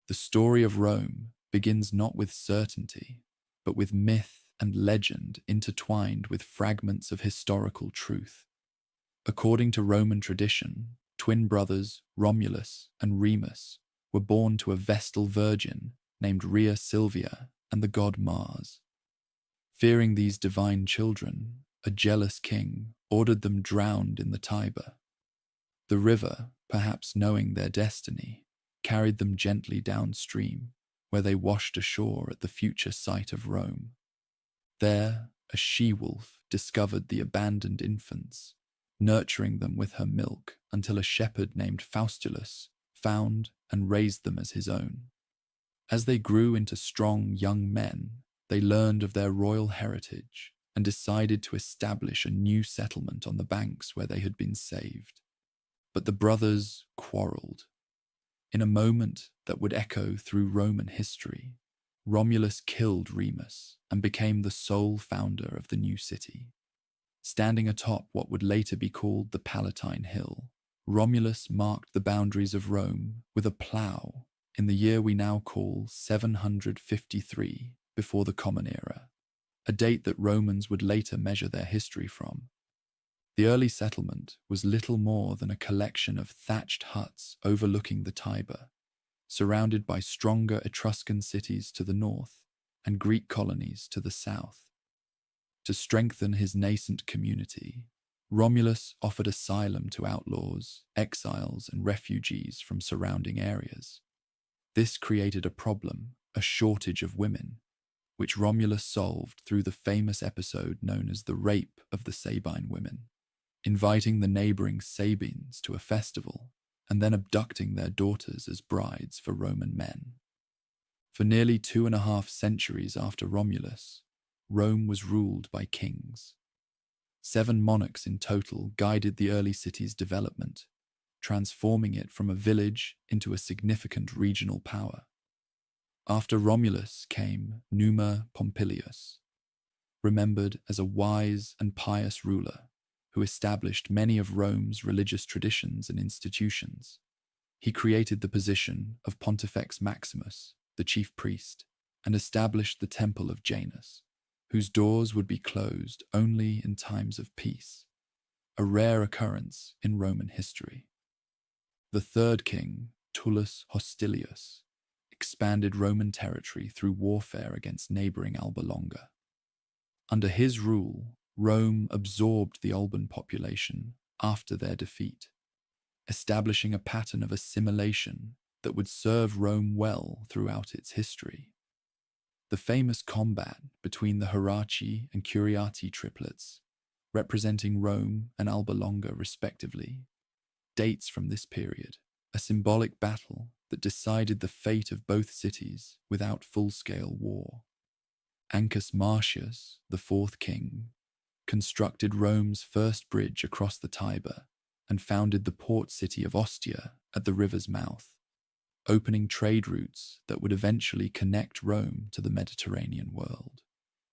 The story of Rome begins not with certainty, but with myth and legend intertwined with fragments of historical truth. According to Roman tradition, twin brothers Romulus and Remus were born to a Vestal virgin named Rhea Silvia and the god Mars. Fearing these divine children, a jealous king ordered them drowned in the Tiber. The river, perhaps knowing their destiny, carried them gently downstream, where they washed ashore at the future site of Rome. There, a she-wolf discovered the abandoned infants, nurturing them with her milk until a shepherd named Faustulus found and raised them as his own. As they grew into strong young men, they learned of their royal heritage and decided to establish a new settlement on the banks where they had been saved. But the brothers quarreled. In a moment that would echo through Roman history, Romulus killed Remus and became the sole founder of the new city. Standing atop what would later be called the Palatine Hill, Romulus marked the boundaries of Rome with a plough in the year we now call 753 before the Common Era, a date that Romans would later measure their history from. The early settlement was little more than a collection of thatched huts overlooking the Tiber, surrounded by stronger Etruscan cities to the north and Greek colonies to the south. To strengthen his nascent community, Romulus offered asylum to outlaws, exiles, and refugees from surrounding areas. This created a problem, a shortage of women, which Romulus solved through the famous episode known as the Rape of the Sabine Women, inviting the neighboring Sabines to a festival and then abducting their daughters as brides for Roman men. For nearly 2.5 centuries after Romulus, Rome was ruled by kings. 7 monarchs in total guided the early city's development, transforming it from a village into a significant regional power. After Romulus came Numa Pompilius, remembered as a wise and pious ruler who established many of Rome's religious traditions and institutions. He created the position of Pontifex Maximus, the chief priest, and established the Temple of Janus, whose doors would be closed only in times of peace, a rare occurrence in Roman history. The third king, Tullus Hostilius, expanded Roman territory through warfare against neighboring Alba Longa. Under his rule, Rome absorbed the Alban population after their defeat, establishing a pattern of assimilation that would serve Rome well throughout its history. The famous combat between the Heraci and Curiati triplets, representing Rome and Alba Longa respectively, dates from this period, a symbolic battle that decided the fate of both cities without full-scale war. Ancus Marcius, the fourth king, constructed Rome's first bridge across the Tiber and founded the port city of Ostia at the river's mouth, opening trade routes that would eventually connect Rome to the Mediterranean world.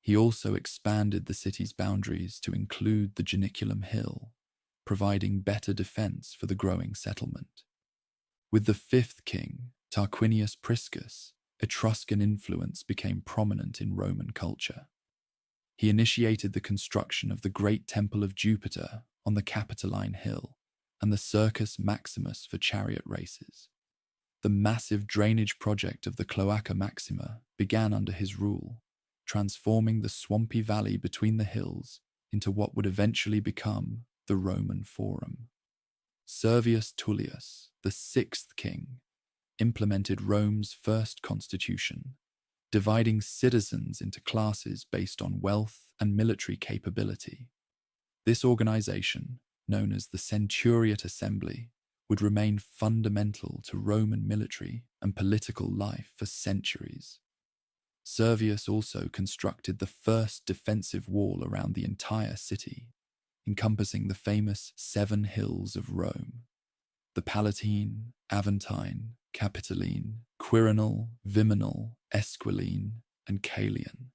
He also expanded the city's boundaries to include the Janiculum Hill, providing better defense for the growing settlement. With the fifth king, Tarquinius Priscus, Etruscan influence became prominent in Roman culture. He initiated the construction of the Great Temple of Jupiter on the Capitoline Hill and the Circus Maximus for chariot races. The massive drainage project of the Cloaca Maxima began under his rule, transforming the swampy valley between the hills into what would eventually become the Roman Forum. Servius Tullius, the sixth king, implemented Rome's first constitution, dividing citizens into classes based on wealth and military capability. This organization, known as the Centuriate Assembly, would remain fundamental to Roman military and political life for centuries. Servius also constructed the first defensive wall around the entire city, encompassing the famous 7 hills of Rome: the Palatine, Aventine, Capitoline, Quirinal, Viminal, Esquiline, and Caelian.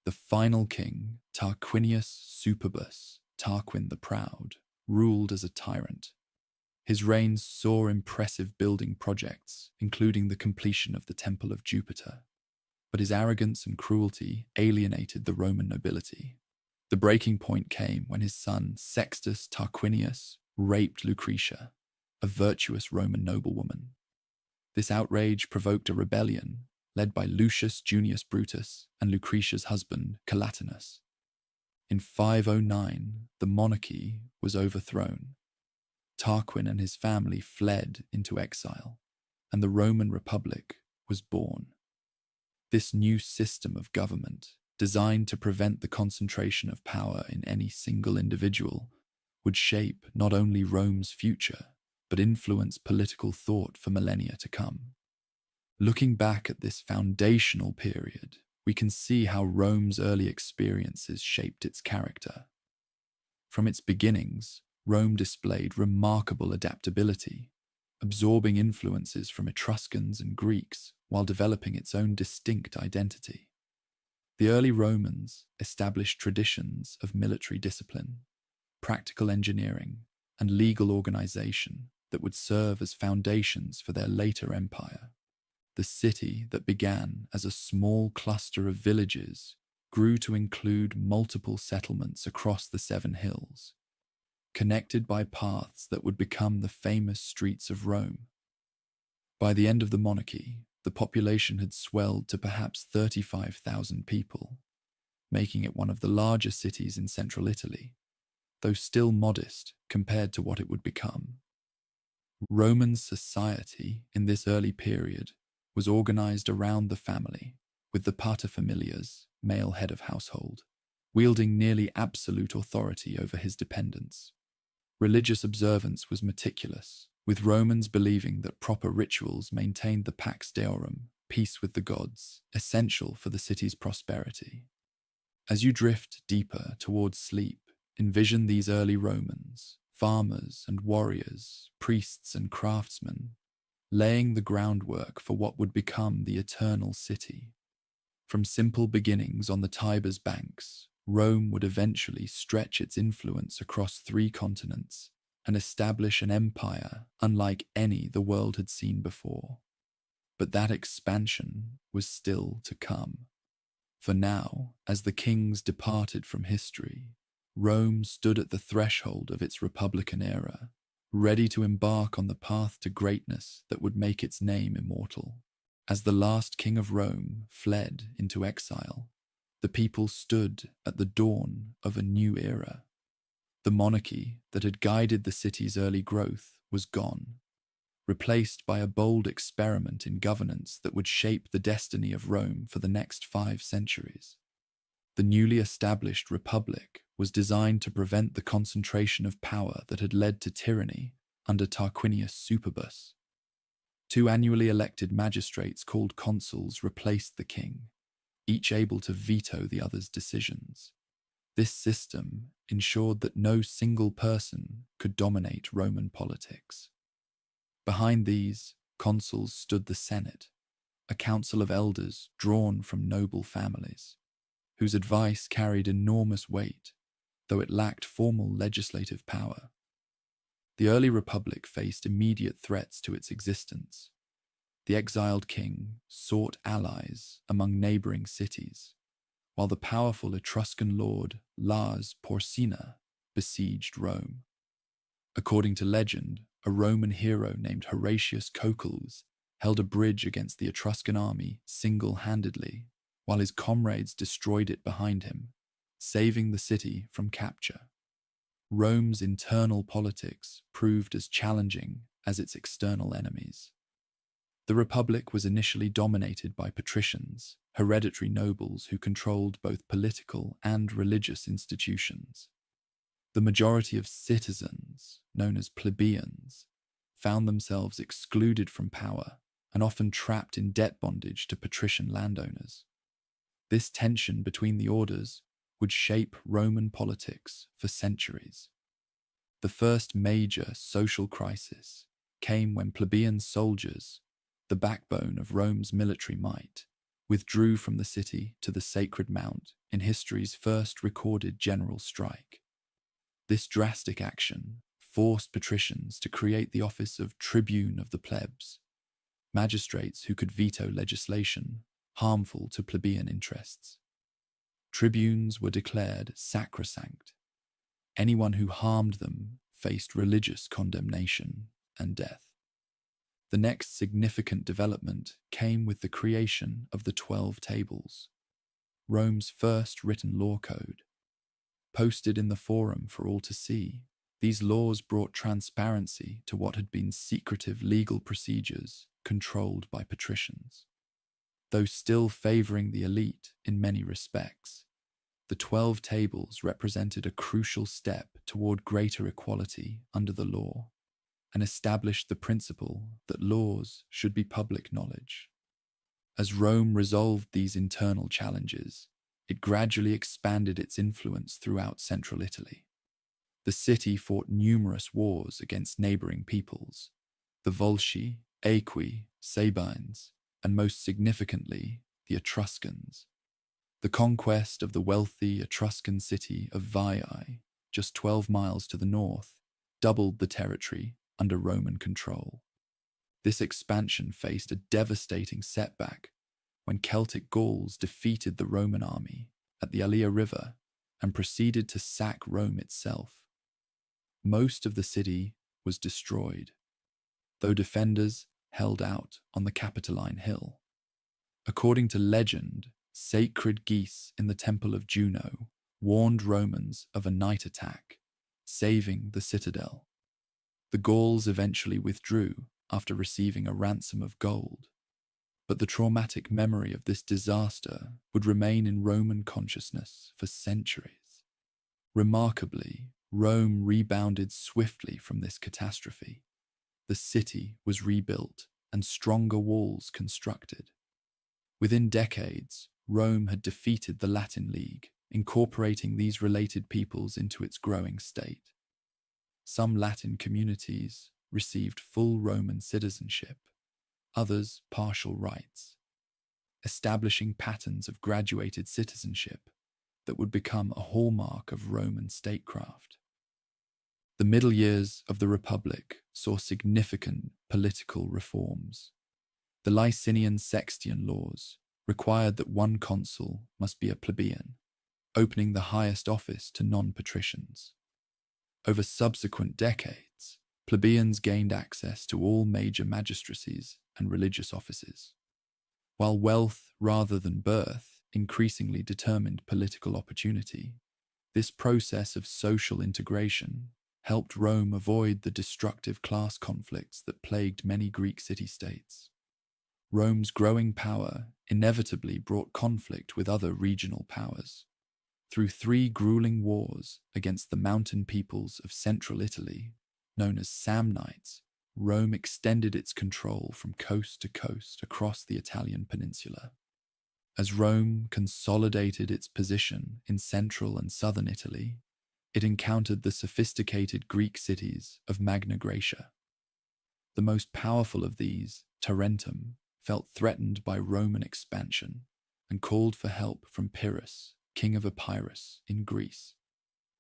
The final king, Tarquinius Superbus, Tarquin the Proud, ruled as a tyrant. His reign saw impressive building projects, including the completion of the Temple of Jupiter. But his arrogance and cruelty alienated the Roman nobility. The breaking point came when his son Sextus Tarquinius raped Lucretia, a virtuous Roman noblewoman. This outrage provoked a rebellion led by Lucius Junius Brutus and Lucretia's husband Collatinus. In 509, the monarchy was overthrown. Tarquin and his family fled into exile, and the Roman Republic was born. This new system of government, designed to prevent the concentration of power in any single individual, would shape not only Rome's future, but influence political thought for millennia to come. Looking back at this foundational period, we can see how Rome's early experiences shaped its character. From its beginnings, Rome displayed remarkable adaptability, absorbing influences from Etruscans and Greeks while developing its own distinct identity. The early Romans established traditions of military discipline, practical engineering, and legal organization that would serve as foundations for their later empire. The city that began as a small cluster of villages grew to include multiple settlements across the 7 hills, connected by paths that would become the famous streets of Rome. By the end of the monarchy, the population had swelled to perhaps 35,000 people, making it one of the larger cities in central Italy, though still modest compared to what it would become. Roman society in this early period was organized around the family, with the paterfamilias, male head of household, wielding nearly absolute authority over his dependents. Religious observance was meticulous, with Romans believing that proper rituals maintained the Pax Deorum, peace with the gods, essential for the city's prosperity. As you drift deeper towards sleep, envision these early Romans, farmers and warriors, priests and craftsmen, laying the groundwork for what would become the eternal city. From simple beginnings on the Tiber's banks, Rome would eventually stretch its influence across 3 continents and establish an empire unlike any the world had seen before. But that expansion was still to come. For now, as the kings departed from history, Rome stood at the threshold of its Republican era, ready to embark on the path to greatness that would make its name immortal. As the last king of Rome fled into exile, the people stood at the dawn of a new era. The monarchy that had guided the city's early growth was gone, replaced by a bold experiment in governance that would shape the destiny of Rome for the next 5 centuries. The newly established republic was designed to prevent the concentration of power that had led to tyranny under Tarquinius Superbus. 2 annually elected magistrates called consuls replaced the king, each able to veto the other's decisions. This system ensured that no single person could dominate Roman politics. Behind these consuls stood the Senate, a council of elders drawn from noble families, whose advice carried enormous weight, though it lacked formal legislative power. The early republic faced immediate threats to its existence. The exiled king sought allies among neighboring cities, while the powerful Etruscan lord Lars Porsena besieged Rome. According to legend, a Roman hero named Horatius Cocles held a bridge against the Etruscan army single-handedly, while his comrades destroyed it behind him, saving the city from capture. Rome's internal politics proved as challenging as its external enemies. The Republic was initially dominated by patricians, hereditary nobles who controlled both political and religious institutions. The majority of citizens, known as plebeians, found themselves excluded from power and often trapped in debt bondage to patrician landowners. This tension between the orders would shape Roman politics for centuries. The first major social crisis came when plebeian soldiers, the backbone of Rome's military might, withdrew from the city to the Sacred Mount in history's first recorded general strike. This drastic action forced patricians to create the office of tribune of the plebs, magistrates who could veto legislation harmful to plebeian interests. Tribunes were declared sacrosanct. Anyone who harmed them faced religious condemnation and death. The next significant development came with the creation of the 12 Tables, Rome's first written law code. Posted in the Forum for all to see, these laws brought transparency to what had been secretive legal procedures controlled by patricians. Though still favoring the elite in many respects, the 12 Tables represented a crucial step toward greater equality under the law, and established the principle that laws should be public knowledge. As Rome resolved these internal challenges, it gradually expanded its influence throughout central Italy. The city fought numerous wars against neighboring peoples, the Volsci, Aequi, Sabines, and most significantly, the Etruscans. The conquest of the wealthy Etruscan city of Veii, just 12 miles to the north, doubled the territory under Roman control. This expansion faced a devastating setback when Celtic Gauls defeated the Roman army at the Allia River and proceeded to sack Rome itself. Most of the city was destroyed, though defenders held out on the Capitoline Hill. According to legend, sacred geese in the temple of Juno warned Romans of a night attack, saving the citadel. The Gauls eventually withdrew after receiving a ransom of gold, but the traumatic memory of this disaster would remain in Roman consciousness for centuries. Remarkably, Rome rebounded swiftly from this catastrophe. The city was rebuilt and stronger walls constructed. Within decades, Rome had defeated the Latin League, incorporating these related peoples into its growing state. Some Latin communities received full Roman citizenship, others partial rights, establishing patterns of graduated citizenship that would become a hallmark of Roman statecraft. The middle years of the Republic saw significant political reforms. The Licinian Sextian laws required that one consul must be a plebeian, opening the highest office to non-patricians. Over subsequent decades, plebeians gained access to all major magistracies and religious offices. While wealth rather than birth increasingly determined political opportunity, this process of social integration helped Rome avoid the destructive class conflicts that plagued many Greek city-states. Rome's growing power inevitably brought conflict with other regional powers. Through 3 grueling wars against the mountain peoples of central Italy, known as Samnites, Rome extended its control from coast to coast across the Italian peninsula. As Rome consolidated its position in central and southern Italy, it encountered the sophisticated Greek cities of Magna Graecia. The most powerful of these, Tarentum, felt threatened by Roman expansion and called for help from Pyrrhus, king of Epirus in Greece.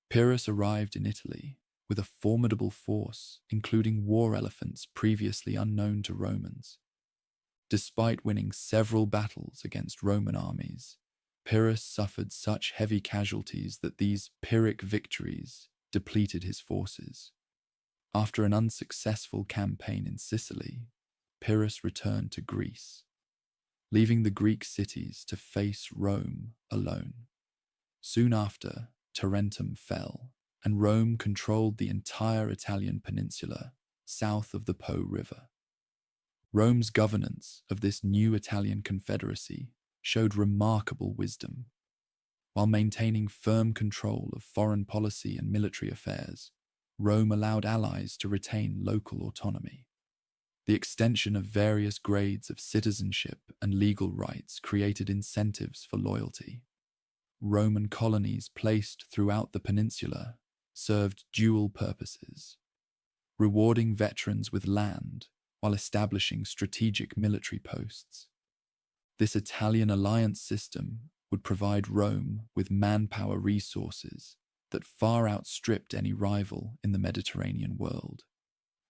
Pyrrhus arrived in Italy with a formidable force, including war elephants previously unknown to Romans. Despite winning several battles against Roman armies, Pyrrhus suffered such heavy casualties that these Pyrrhic victories depleted his forces. After an unsuccessful campaign in Sicily, Pyrrhus returned to Greece, leaving the Greek cities to face Rome alone. Soon after, Tarentum fell, and Rome controlled the entire Italian peninsula south of the Po River. Rome's governance of this new Italian confederacy showed remarkable wisdom. While maintaining firm control of foreign policy and military affairs, Rome allowed allies to retain local autonomy. The extension of various grades of citizenship and legal rights created incentives for loyalty. Roman colonies placed throughout the peninsula served dual purposes, rewarding veterans with land while establishing strategic military posts. This Italian alliance system would provide Rome with manpower resources that far outstripped any rival in the Mediterranean world,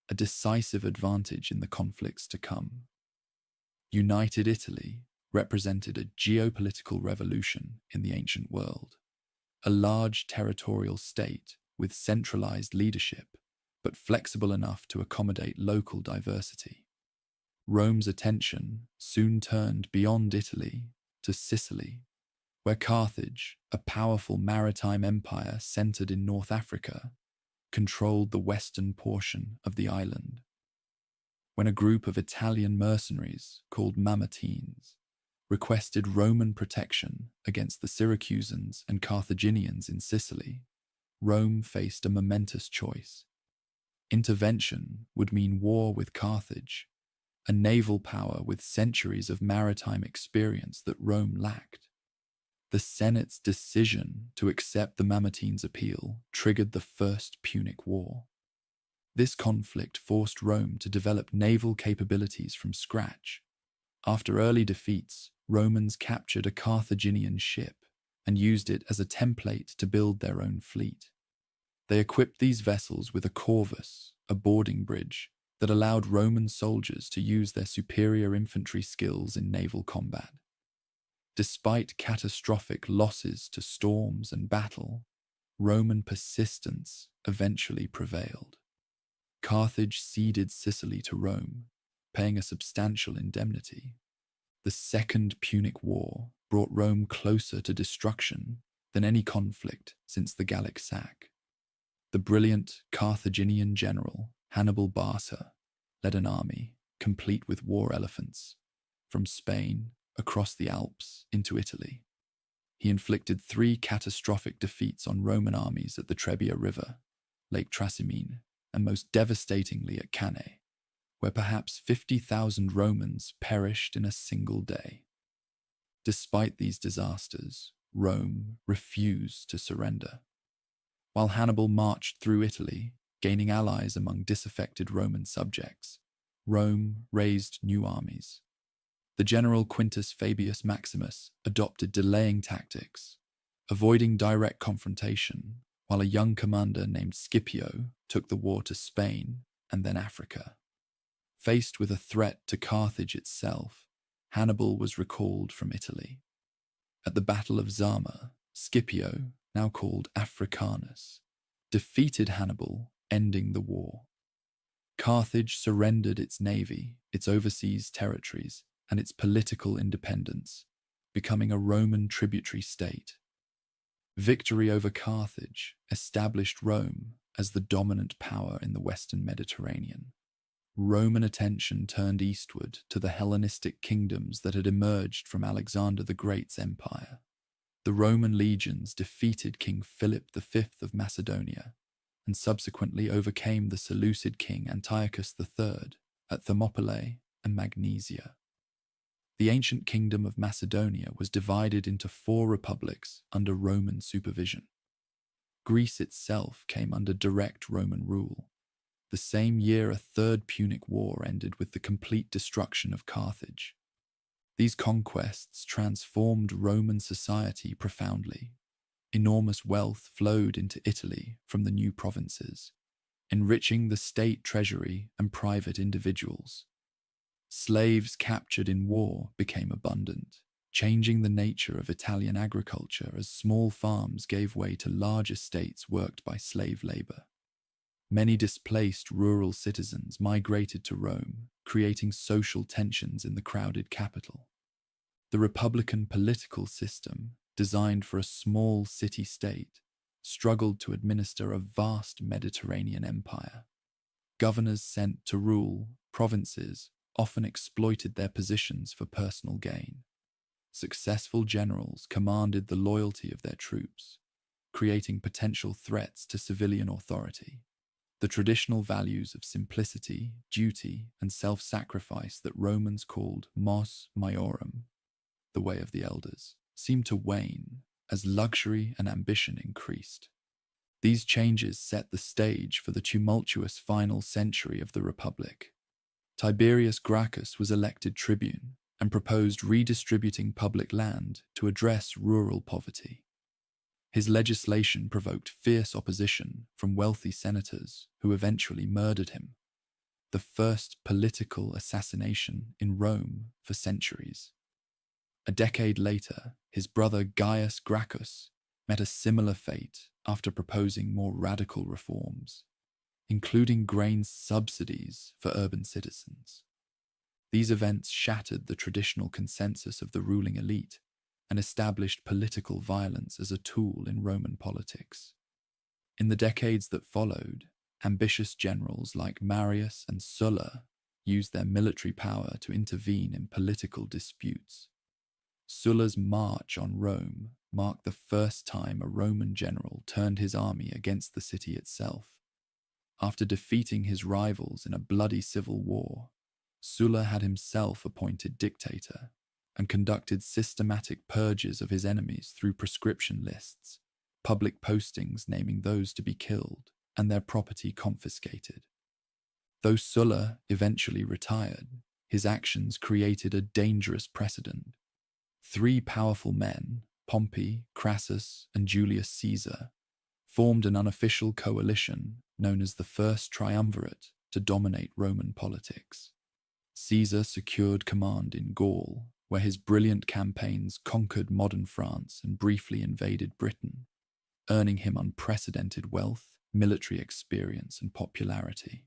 a decisive advantage in the conflicts to come. United Italy represented a geopolitical revolution in the ancient world, a large territorial state with centralized leadership, but flexible enough to accommodate local diversity. Rome's attention soon turned beyond Italy to Sicily, where Carthage, a powerful maritime empire centered in North Africa, controlled the western portion of the island. When a group of Italian mercenaries called Mamertines requested Roman protection against the Syracusans and Carthaginians in Sicily, Rome faced a momentous choice. Intervention would mean war with Carthage, a naval power with centuries of maritime experience that Rome lacked. The Senate's decision to accept the Mamertines' appeal triggered the First Punic War. This conflict forced Rome to develop naval capabilities from scratch. After early defeats, Romans captured a Carthaginian ship and used it as a template to build their own fleet. They equipped these vessels with a corvus, a boarding bridge, that allowed Roman soldiers to use their superior infantry skills in naval combat. Despite catastrophic losses to storms and battle, Roman persistence eventually prevailed. Carthage ceded Sicily to Rome, paying a substantial indemnity. The Second Punic War brought Rome closer to destruction than any conflict since the Gallic sack. The brilliant Carthaginian general Hannibal Barca led an army, complete with war elephants, from Spain across the Alps into Italy. He inflicted 3 catastrophic defeats on Roman armies at the Trebia River, Lake Trasimene, and most devastatingly at Cannae, where perhaps 50,000 Romans perished in a single day. Despite these disasters, Rome refused to surrender. While Hannibal marched through Italy, gaining allies among disaffected Roman subjects, Rome raised new armies. The general Quintus Fabius Maximus adopted delaying tactics, avoiding direct confrontation, while a young commander named Scipio took the war to Spain and then Africa. Faced with a threat to Carthage itself, Hannibal was recalled from Italy. At the Battle of Zama, Scipio, now called Africanus, defeated Hannibal, ending the war. Carthage surrendered its navy, its overseas territories, and its political independence, becoming a Roman tributary state. Victory over Carthage established Rome as the dominant power in the Western Mediterranean. Roman attention turned eastward to the Hellenistic kingdoms that had emerged from Alexander the Great's empire. The Roman legions defeated King Philip V of Macedonia and subsequently overcame the Seleucid king Antiochus III at Thermopylae and Magnesia. The ancient kingdom of Macedonia was divided into 4 republics under Roman supervision. Greece itself came under direct Roman rule. The same year, a Third Punic War ended with the complete destruction of Carthage. These conquests transformed Roman society profoundly. Enormous wealth flowed into Italy from the new provinces, enriching the state treasury and private individuals. Slaves captured in war became abundant, changing the nature of Italian agriculture as small farms gave way to large estates worked by slave labor. Many displaced rural citizens migrated to Rome, creating social tensions in the crowded capital. The republican political system, designed for a small city-state, struggled to administer a vast Mediterranean empire. Governors sent to rule provinces often exploited their positions for personal gain. Successful generals commanded the loyalty of their troops, creating potential threats to civilian authority. The traditional values of simplicity, duty, and self-sacrifice that Romans called mos maiorum, the way of the elders, seemed to wane as luxury and ambition increased. These changes set the stage for the tumultuous final century of the Republic. Tiberius Gracchus was elected tribune and proposed redistributing public land to address rural poverty. His legislation provoked fierce opposition from wealthy senators who eventually murdered him, the first political assassination in Rome for centuries. A decade later, his brother Gaius Gracchus met a similar fate after proposing more radical reforms, including grain subsidies for urban citizens. These events shattered the traditional consensus of the ruling elite and established political violence as a tool in Roman politics. In the decades that followed, ambitious generals like Marius and Sulla used their military power to intervene in political disputes. Sulla's march on Rome marked the first time a Roman general turned his army against the city itself. After defeating his rivals in a bloody civil war, Sulla had himself appointed dictator and conducted systematic purges of his enemies through proscription lists, public postings naming those to be killed, and their property confiscated. Though Sulla eventually retired, his actions created a dangerous precedent. Three powerful men, Pompey, Crassus, and Julius Caesar, formed an unofficial coalition known as the First Triumvirate to dominate Roman politics. Caesar secured command in Gaul, where his brilliant campaigns conquered modern France and briefly invaded Britain, earning him unprecedented wealth, military experience, and popularity.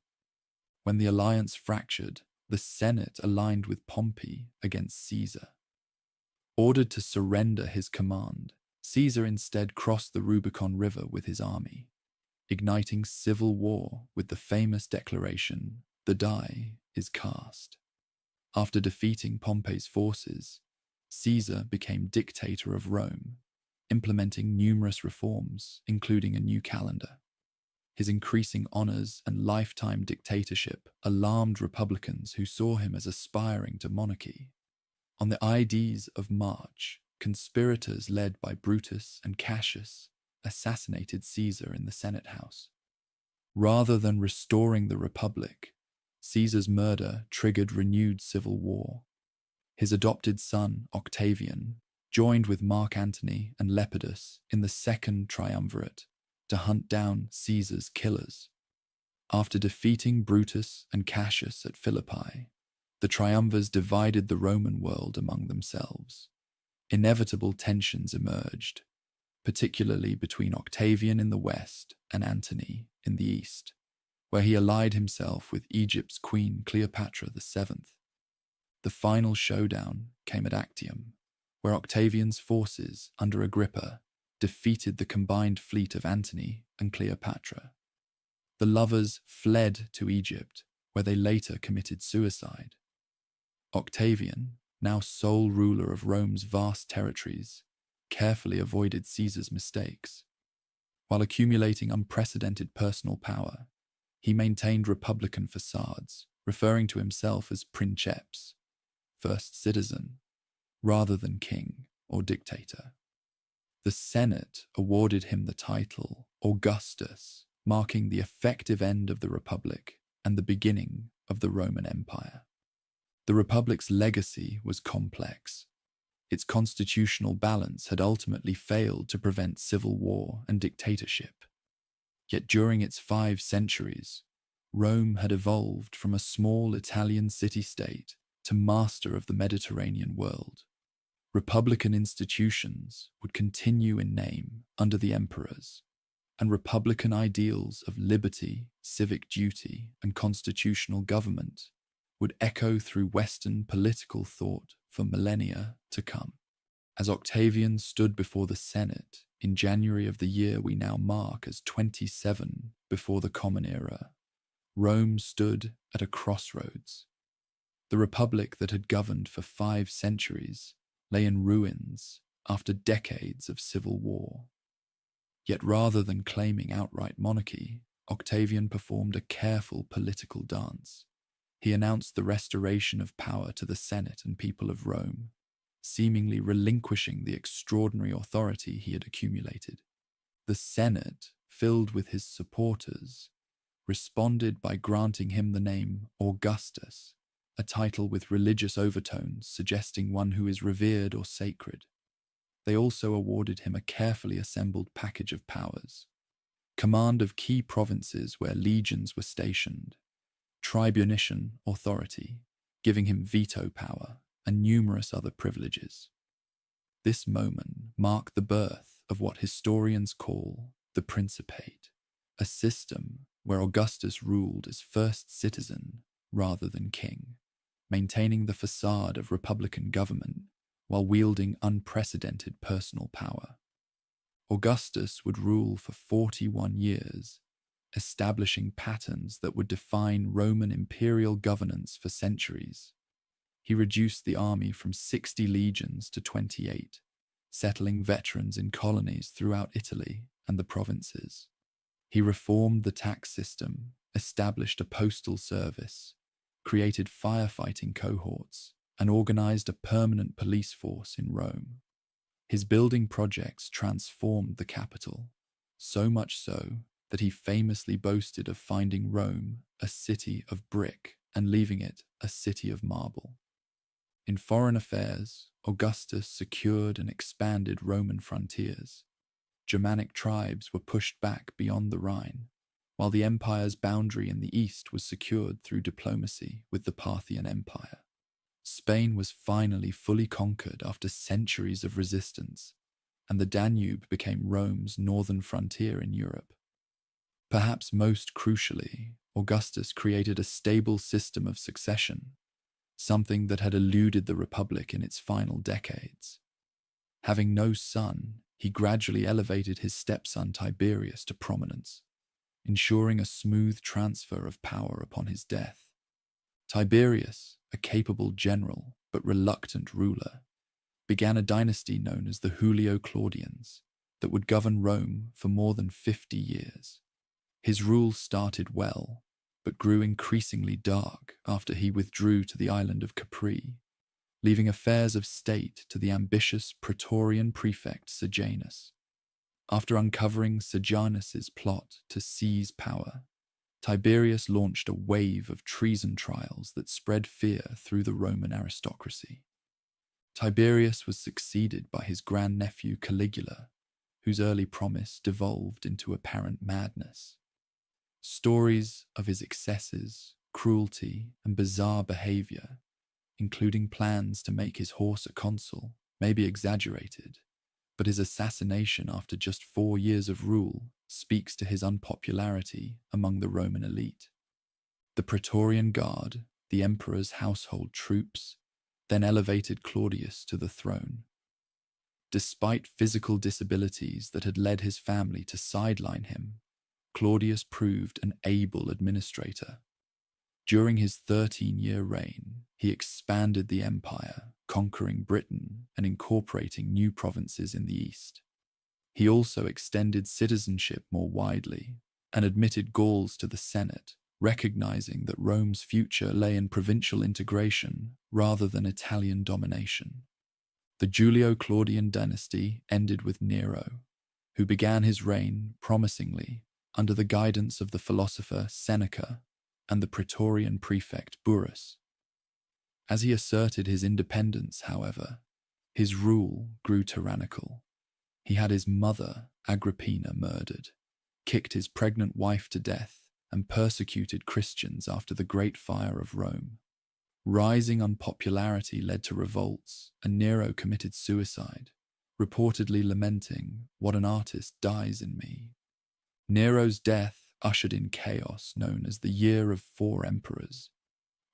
When the alliance fractured, the Senate aligned with Pompey against Caesar. Ordered to surrender his command, Caesar instead crossed the Rubicon River with his army, igniting civil war with the famous declaration, "The die is cast." After defeating Pompey's forces, Caesar became dictator of Rome, implementing numerous reforms, including a new calendar. His increasing honors and lifetime dictatorship alarmed Republicans who saw him as aspiring to monarchy. On the Ides of March, conspirators led by Brutus and Cassius assassinated Caesar in the Senate House. Rather than restoring the Republic, Caesar's murder triggered renewed civil war. His adopted son, Octavian, joined with Mark Antony and Lepidus in the Second Triumvirate to hunt down Caesar's killers. After defeating Brutus and Cassius at Philippi, the triumvirs divided the Roman world among themselves. Inevitable tensions emerged, particularly between Octavian in the west and Antony in the east, where he allied himself with Egypt's queen Cleopatra VII. The final showdown came at Actium, where Octavian's forces under Agrippa defeated the combined fleet of Antony and Cleopatra. The lovers fled to Egypt, where they later committed suicide. Octavian, now sole ruler of Rome's vast territories, carefully avoided Caesar's mistakes. While accumulating unprecedented personal power, he maintained republican facades, referring to himself as princeps, first citizen, rather than king or dictator. The Senate awarded him the title Augustus, marking the effective end of the Republic and the beginning of the Roman Empire. The Republic's legacy was complex. Its constitutional balance had ultimately failed to prevent civil war and dictatorship. Yet during its 5 centuries, Rome had evolved from a small Italian city-state to master of the Mediterranean world. Republican institutions would continue in name under the emperors, and republican ideals of liberty, civic duty, and constitutional government would echo through Western political thought for millennia to come. As Octavian stood before the Senate in January of the year we now mark as 27 before the Common Era, Rome stood at a crossroads. The republic that had governed for 5 centuries lay in ruins after decades of civil war. Yet rather than claiming outright monarchy, Octavian performed a careful political dance. He announced the restoration of power to the Senate and people of Rome, seemingly relinquishing the extraordinary authority he had accumulated. The Senate, filled with his supporters, responded by granting him the name Augustus, a title with religious overtones suggesting one who is revered or sacred. they also awarded him a carefully assembled package of powers: command of key provinces where legions were stationed, tribunician authority, giving him veto power, and numerous other privileges. This moment marked the birth of what historians call the Principate, a system where Augustus ruled as first citizen rather than king, maintaining the facade of republican government while wielding unprecedented personal power. Augustus would rule for 41 years, establishing patterns that would define Roman imperial governance for centuries. He reduced the army from 60 legions to 28, settling veterans in colonies throughout Italy and the provinces. He reformed the tax system, established a postal service, created firefighting cohorts, and organized a permanent police force in Rome. His building projects transformed the capital, so much so that he famously boasted of finding Rome a city of brick and leaving it a city of marble. In foreign affairs, Augustus secured and expanded Roman frontiers. Germanic tribes were pushed back beyond the Rhine, while the empire's boundary in the east was secured through diplomacy with the Parthian Empire. Spain was finally fully conquered after centuries of resistance, and the Danube became Rome's northern frontier in Europe. Perhaps most crucially, Augustus created a stable system of succession, something that had eluded the Republic in its final decades. Having no son, he gradually elevated his stepson Tiberius to prominence, ensuring a smooth transfer of power upon his death. Tiberius, a capable general but reluctant ruler, began a dynasty known as the Julio-Claudians that would govern Rome for more than 50 years. His rule started well, but grew increasingly dark after he withdrew to the island of Capri, leaving affairs of state to the ambitious Praetorian prefect Sejanus. After uncovering Sejanus's plot to seize power, Tiberius launched a wave of treason trials that spread fear through the Roman aristocracy. Tiberius was succeeded by his grandnephew Caligula, whose early promise devolved into apparent madness. Stories of his excesses, cruelty, and bizarre behavior, including plans to make his horse a consul, may be exaggerated, but his assassination after just 4 years of rule speaks to his unpopularity among the Roman elite. The Praetorian Guard, the emperor's household troops, then elevated Claudius to the throne. Despite physical disabilities that had led his family to sideline him, Claudius proved an able administrator. During his 13-year reign, he expanded the empire, conquering Britain and incorporating new provinces in the east. He also extended citizenship more widely and admitted Gauls to the Senate, recognizing that Rome's future lay in provincial integration rather than Italian domination. The Julio-Claudian dynasty ended with Nero, who began his reign promisingly under the guidance of the philosopher Seneca and the Praetorian prefect Burrus. As he asserted his independence, however, his rule grew tyrannical. He had his mother, Agrippina, murdered, kicked his pregnant wife to death, and persecuted Christians after the Great Fire of Rome. Rising unpopularity led to revolts, and Nero committed suicide, reportedly lamenting, "What an artist dies in me." Nero's death ushered in chaos known as the Year of 4 Emperors.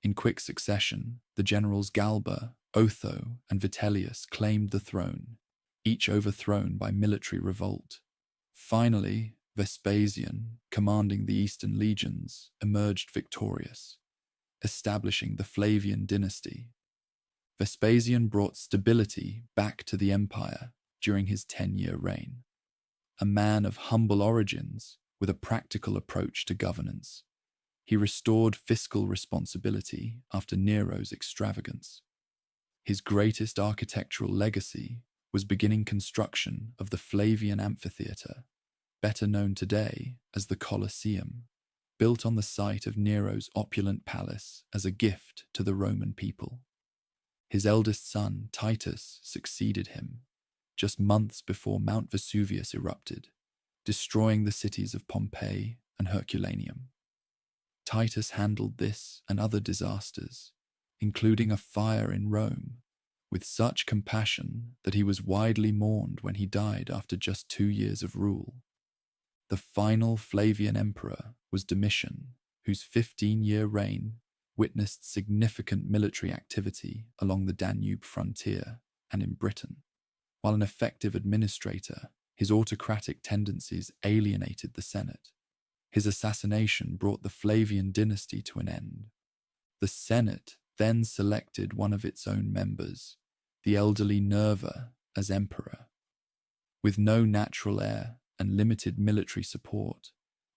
In quick succession, the generals Galba, Otho, and Vitellius claimed the throne, each overthrown by military revolt. Finally, Vespasian, commanding the Eastern legions, emerged victorious, establishing the Flavian dynasty. Vespasian brought stability back to the empire during his 10-year reign. A man of humble origins with a practical approach to governance, he restored fiscal responsibility after Nero's extravagance. His greatest architectural legacy was beginning construction of the Flavian Amphitheatre, better known today as the Colosseum, built on the site of Nero's opulent palace as a gift to the Roman people. His eldest son, Titus, succeeded him, just months before Mount Vesuvius erupted, destroying the cities of Pompeii and Herculaneum. Titus handled this and other disasters, including a fire in Rome, with such compassion that he was widely mourned when he died after just 2 years of rule. The final Flavian emperor was Domitian, whose 15-year reign witnessed significant military activity along the Danube frontier and in Britain. While an effective administrator, his autocratic tendencies alienated the Senate. His assassination brought the Flavian dynasty to an end. The Senate then selected one of its own members, the elderly Nerva, as emperor. With no natural heir and limited military support,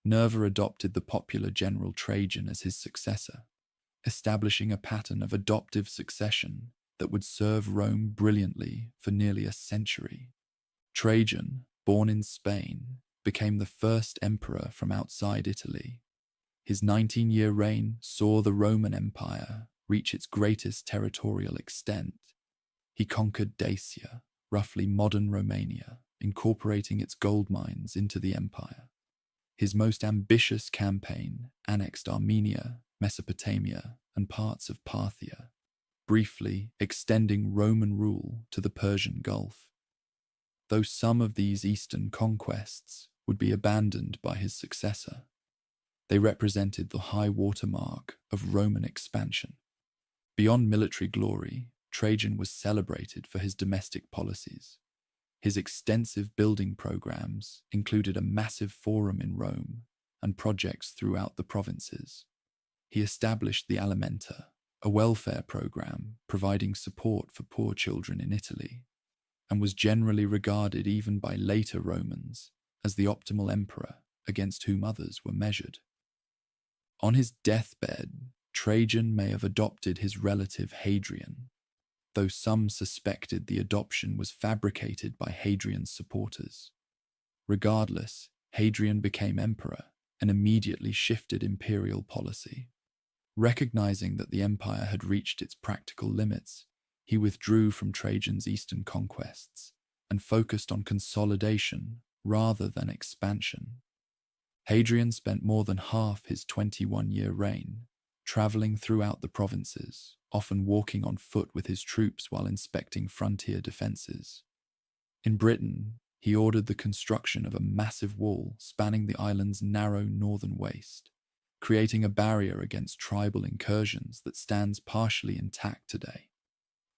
Nerva adopted the popular general Trajan as his successor, establishing a pattern of adoptive succession that would serve Rome brilliantly for nearly a century. Trajan, born in Spain, became the first emperor from outside Italy. His 19-year reign saw the Roman Empire reach its greatest territorial extent. He conquered Dacia, roughly modern Romania, incorporating its gold mines into the empire. His most ambitious campaign annexed Armenia, Mesopotamia, and parts of Parthia, briefly extending Roman rule to the Persian Gulf. Though some of these eastern conquests would be abandoned by his successor, they represented the high watermark of Roman expansion. Beyond military glory, Trajan was celebrated for his domestic policies. His extensive building programs included a massive forum in Rome and projects throughout the provinces. He established the Alimenta, a welfare program providing support for poor children in Italy, and was generally regarded even by later Romans as the optimal emperor against whom others were measured. On his deathbed, Trajan may have adopted his relative Hadrian, though some suspected the adoption was fabricated by Hadrian's supporters. Regardless, Hadrian became emperor and immediately shifted imperial policy. Recognizing that the empire had reached its practical limits, he withdrew from Trajan's eastern conquests and focused on consolidation rather than expansion. Hadrian spent more than half his 21-year reign traveling throughout the provinces, often walking on foot with his troops while inspecting frontier defenses. In Britain, he ordered the construction of a massive wall spanning the island's narrow northern waist, creating a barrier against tribal incursions that stands partially intact today.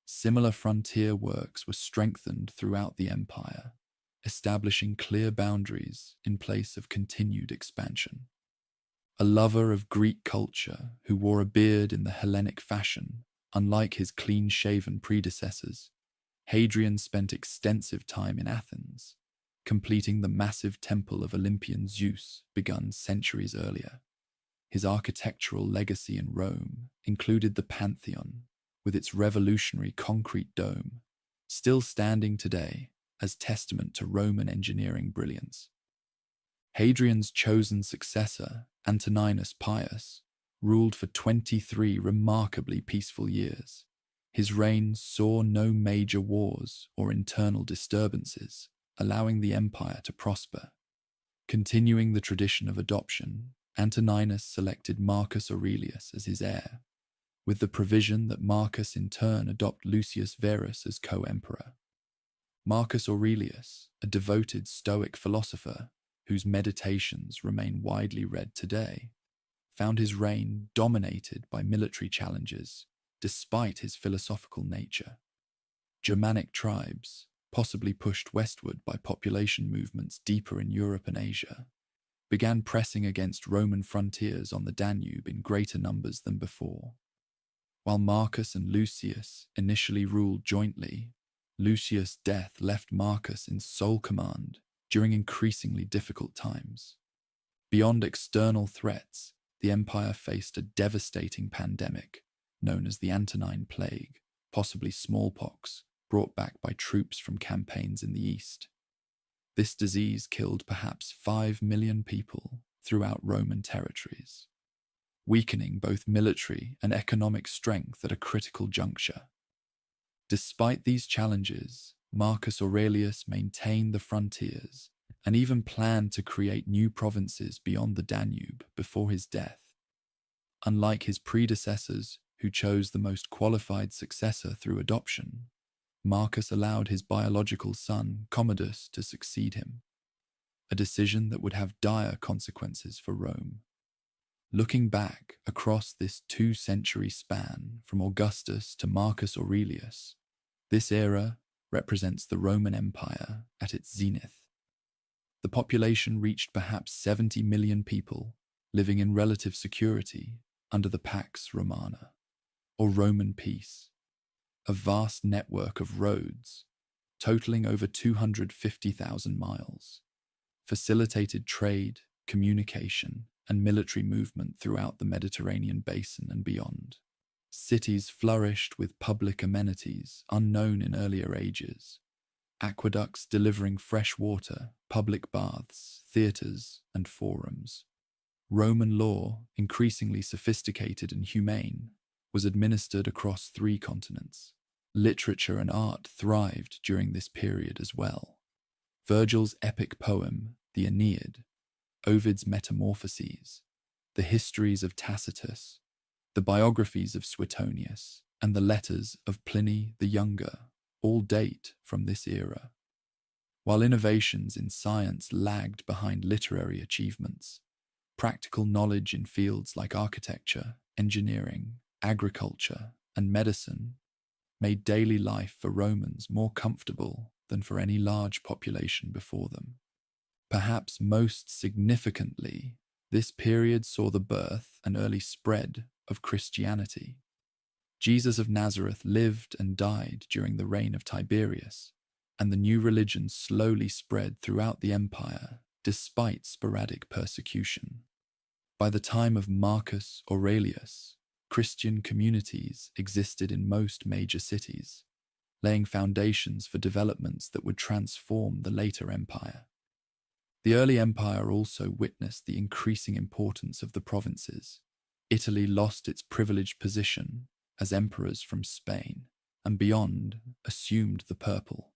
Similar frontier works were strengthened throughout the empire, establishing clear boundaries in place of continued expansion. A lover of Greek culture who wore a beard in the Hellenic fashion, unlike his clean-shaven predecessors, Hadrian spent extensive time in Athens, completing the massive temple of Olympian Zeus begun centuries earlier. His architectural legacy in Rome included the Pantheon, with its revolutionary concrete dome, still standing today as testament to Roman engineering brilliance. Hadrian's chosen successor, Antoninus Pius, ruled for 23 remarkably peaceful years. His reign saw no major wars or internal disturbances, allowing the empire to prosper. Continuing the tradition of adoption, Antoninus selected Marcus Aurelius as his heir, with the provision that Marcus in turn adopt Lucius Verus as co-emperor. Marcus Aurelius, a devoted Stoic philosopher whose meditations remain widely read today, found his reign dominated by military challenges despite his philosophical nature. Germanic tribes, possibly pushed westward by population movements deeper in Europe and Asia, began pressing against Roman frontiers on the Danube in greater numbers than before. While Marcus and Lucius initially ruled jointly, Lucius' death left Marcus in sole command during increasingly difficult times. Beyond external threats, the empire faced a devastating pandemic known as the Antonine Plague, possibly smallpox, brought back by troops from campaigns in the east. This disease killed perhaps 5 million people throughout Roman territories, weakening both military and economic strength at a critical juncture. Despite these challenges, Marcus Aurelius maintained the frontiers and even planned to create new provinces beyond the Danube before his death. Unlike his predecessors, who chose the most qualified successor through adoption, Marcus allowed his biological son, Commodus, to succeed him, a decision that would have dire consequences for Rome. Looking back across this 2-century span from Augustus to Marcus Aurelius, this era represents the Roman Empire at its zenith. The population reached perhaps 70 million people living in relative security under the Pax Romana, or Roman peace, a vast network of roads, totaling over 250,000 miles, facilitated trade, communication, and military movement throughout the Mediterranean basin and beyond. Cities flourished with public amenities unknown in earlier ages, aqueducts delivering fresh water, public baths, theatres, and forums. Roman law, increasingly sophisticated and humane, was administered across 3 continents. Literature and art thrived during this period as well. Virgil's epic poem, the Aeneid, Ovid's Metamorphoses, the histories of Tacitus, the biographies of Suetonius, and the letters of Pliny the Younger all date from this era. While innovations in science lagged behind literary achievements, practical knowledge in fields like architecture, engineering, agriculture, and medicine made daily life for Romans more comfortable than for any large population before them. Perhaps most significantly, this period saw the birth and early spread of Christianity. Jesus of Nazareth lived and died during the reign of Tiberius, and the new religion slowly spread throughout the empire despite sporadic persecution. By the time of Marcus Aurelius, Christian communities existed in most major cities, laying foundations for developments that would transform the later empire. The early empire also witnessed the increasing importance of the provinces. Italy lost its privileged position as emperors from Spain, and beyond assumed the purple.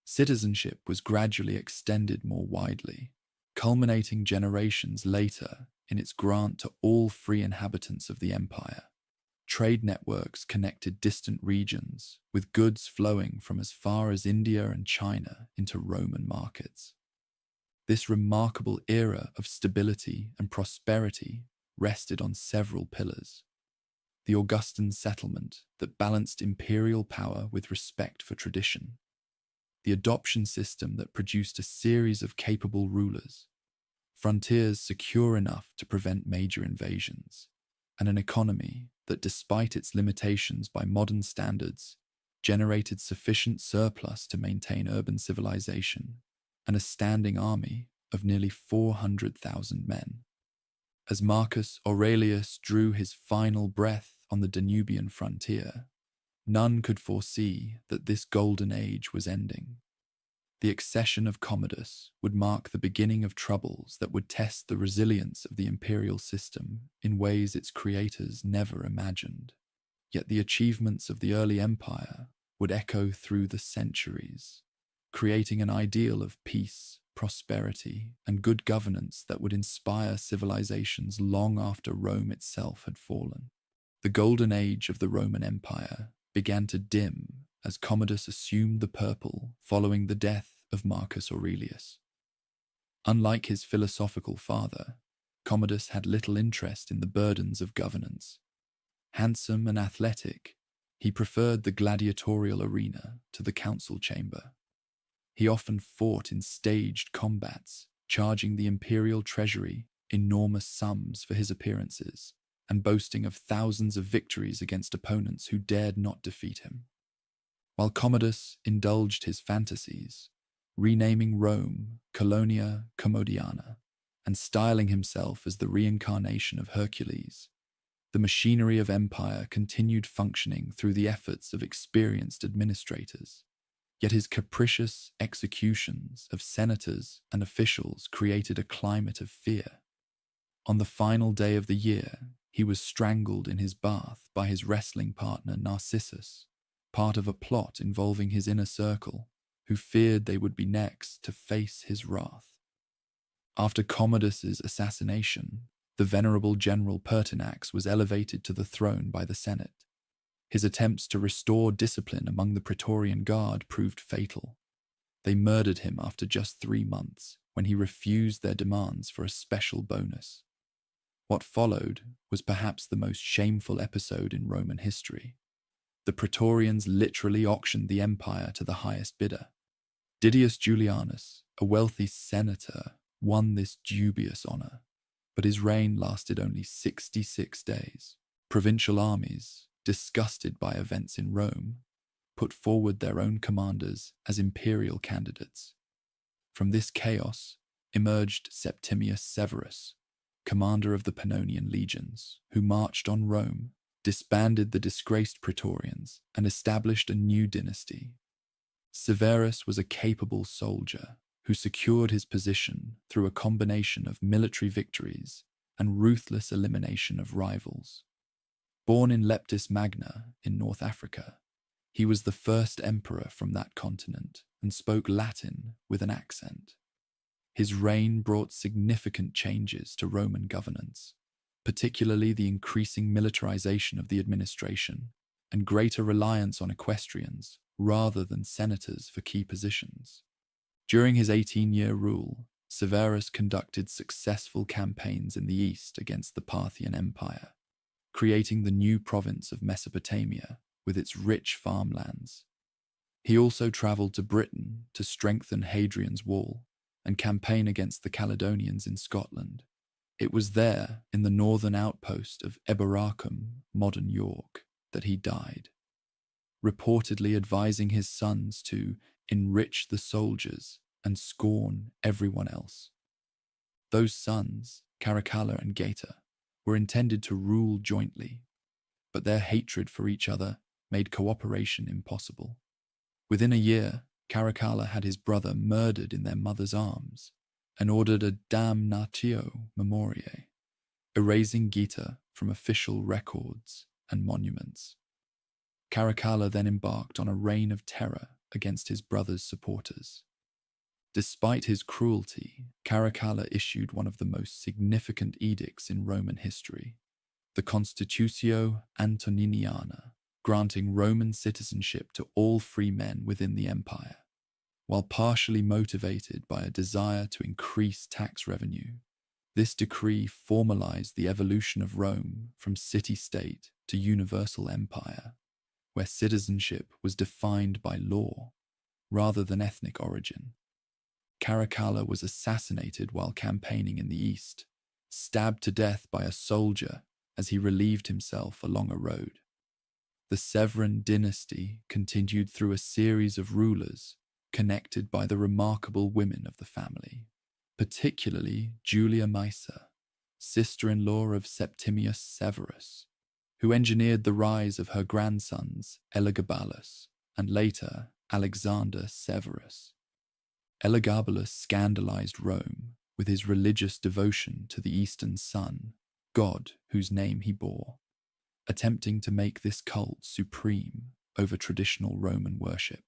Citizenship was gradually extended more widely, culminating generations later in its grant to all free inhabitants of the empire. Trade networks connected distant regions, with goods flowing from as far as India and China into Roman markets. This remarkable era of stability and prosperity rested on several pillars. The Augustan settlement that balanced imperial power with respect for tradition, the adoption system that produced a series of capable rulers, frontiers secure enough to prevent major invasions, and an economy that, despite its limitations by modern standards, generated sufficient surplus to maintain urban civilization and a standing army of nearly 400,000 men. As Marcus Aurelius drew his final breath on the Danubian frontier, none could foresee that this golden age was ending. The accession of Commodus would mark the beginning of troubles that would test the resilience of the imperial system in ways its creators never imagined. Yet the achievements of the early empire would echo through the centuries, creating an ideal of peace, prosperity, and good governance that would inspire civilizations long after Rome itself had fallen. The golden age of the Roman Empire began to dim as Commodus assumed the purple following the death of Marcus Aurelius. Unlike his philosophical father, Commodus had little interest in the burdens of governance. Handsome and athletic, he preferred the gladiatorial arena to the council chamber. He often fought in staged combats, charging the imperial treasury enormous sums for his appearances, and boasting of thousands of victories against opponents who dared not defeat him. While Commodus indulged his fantasies, renaming Rome Colonia Commodiana and styling himself as the reincarnation of Hercules, the machinery of empire continued functioning through the efforts of experienced administrators. Yet his capricious executions of senators and officials created a climate of fear. On the final day of the year, he was strangled in his bath by his wrestling partner Narcissus, part of a plot involving his inner circle. who feared they would be next to face his wrath. After Commodus's assassination, the venerable General Pertinax was elevated to the throne by the Senate. His attempts to restore discipline among the Praetorian Guard proved fatal. They murdered him after just 3 months, when he refused their demands for a special bonus. What followed was perhaps the most shameful episode in Roman history. The Praetorians literally auctioned the empire to the highest bidder. Didius Julianus, a wealthy senator, won this dubious honor, but his reign lasted only 66 days. Provincial armies, disgusted by events in Rome, put forward their own commanders as imperial candidates. From this chaos emerged Septimius Severus, commander of the Pannonian legions, who marched on Rome, disbanded the disgraced Praetorians, and established a new dynasty. Severus was a capable soldier who secured his position through a combination of military victories and ruthless elimination of rivals. Born in Leptis Magna in North Africa, he was the first emperor from that continent and spoke Latin with an accent. His reign brought significant changes to Roman governance, particularly the increasing militarization of the administration and greater reliance on equestrians rather than senators for key positions. During his 18-year rule, Severus conducted successful campaigns in the east against the Parthian Empire, creating the new province of Mesopotamia with its rich farmlands. He also traveled to Britain to strengthen Hadrian's Wall and campaign against the Caledonians in Scotland. It was there, in the northern outpost of Eboracum, modern York, that he died, reportedly advising his sons to enrich the soldiers and scorn everyone else. Those sons, Caracalla and Geta, were intended to rule jointly, but their hatred for each other made cooperation impossible. Within a year, Caracalla had his brother murdered in their mother's arms and ordered a damnatio memoriae, erasing Geta from official records and monuments. Caracalla then embarked on a reign of terror against his brother's supporters. Despite his cruelty, Caracalla issued one of the most significant edicts in Roman history, the Constitutio Antoniniana, granting Roman citizenship to all free men within the empire. While partially motivated by a desire to increase tax revenue, this decree formalized the evolution of Rome from city-state to universal empire, where citizenship was defined by law rather than ethnic origin. Caracalla was assassinated while campaigning in the east, stabbed to death by a soldier as he relieved himself along a road. The Severan dynasty continued through a series of rulers connected by the remarkable women of the family, particularly Julia Maesa, sister-in-law of Septimius Severus, who engineered the rise of her grandsons Elagabalus and later Alexander Severus. Elagabalus scandalized Rome with his religious devotion to the Eastern Sun, god whose name he bore, attempting to make this cult supreme over traditional Roman worship.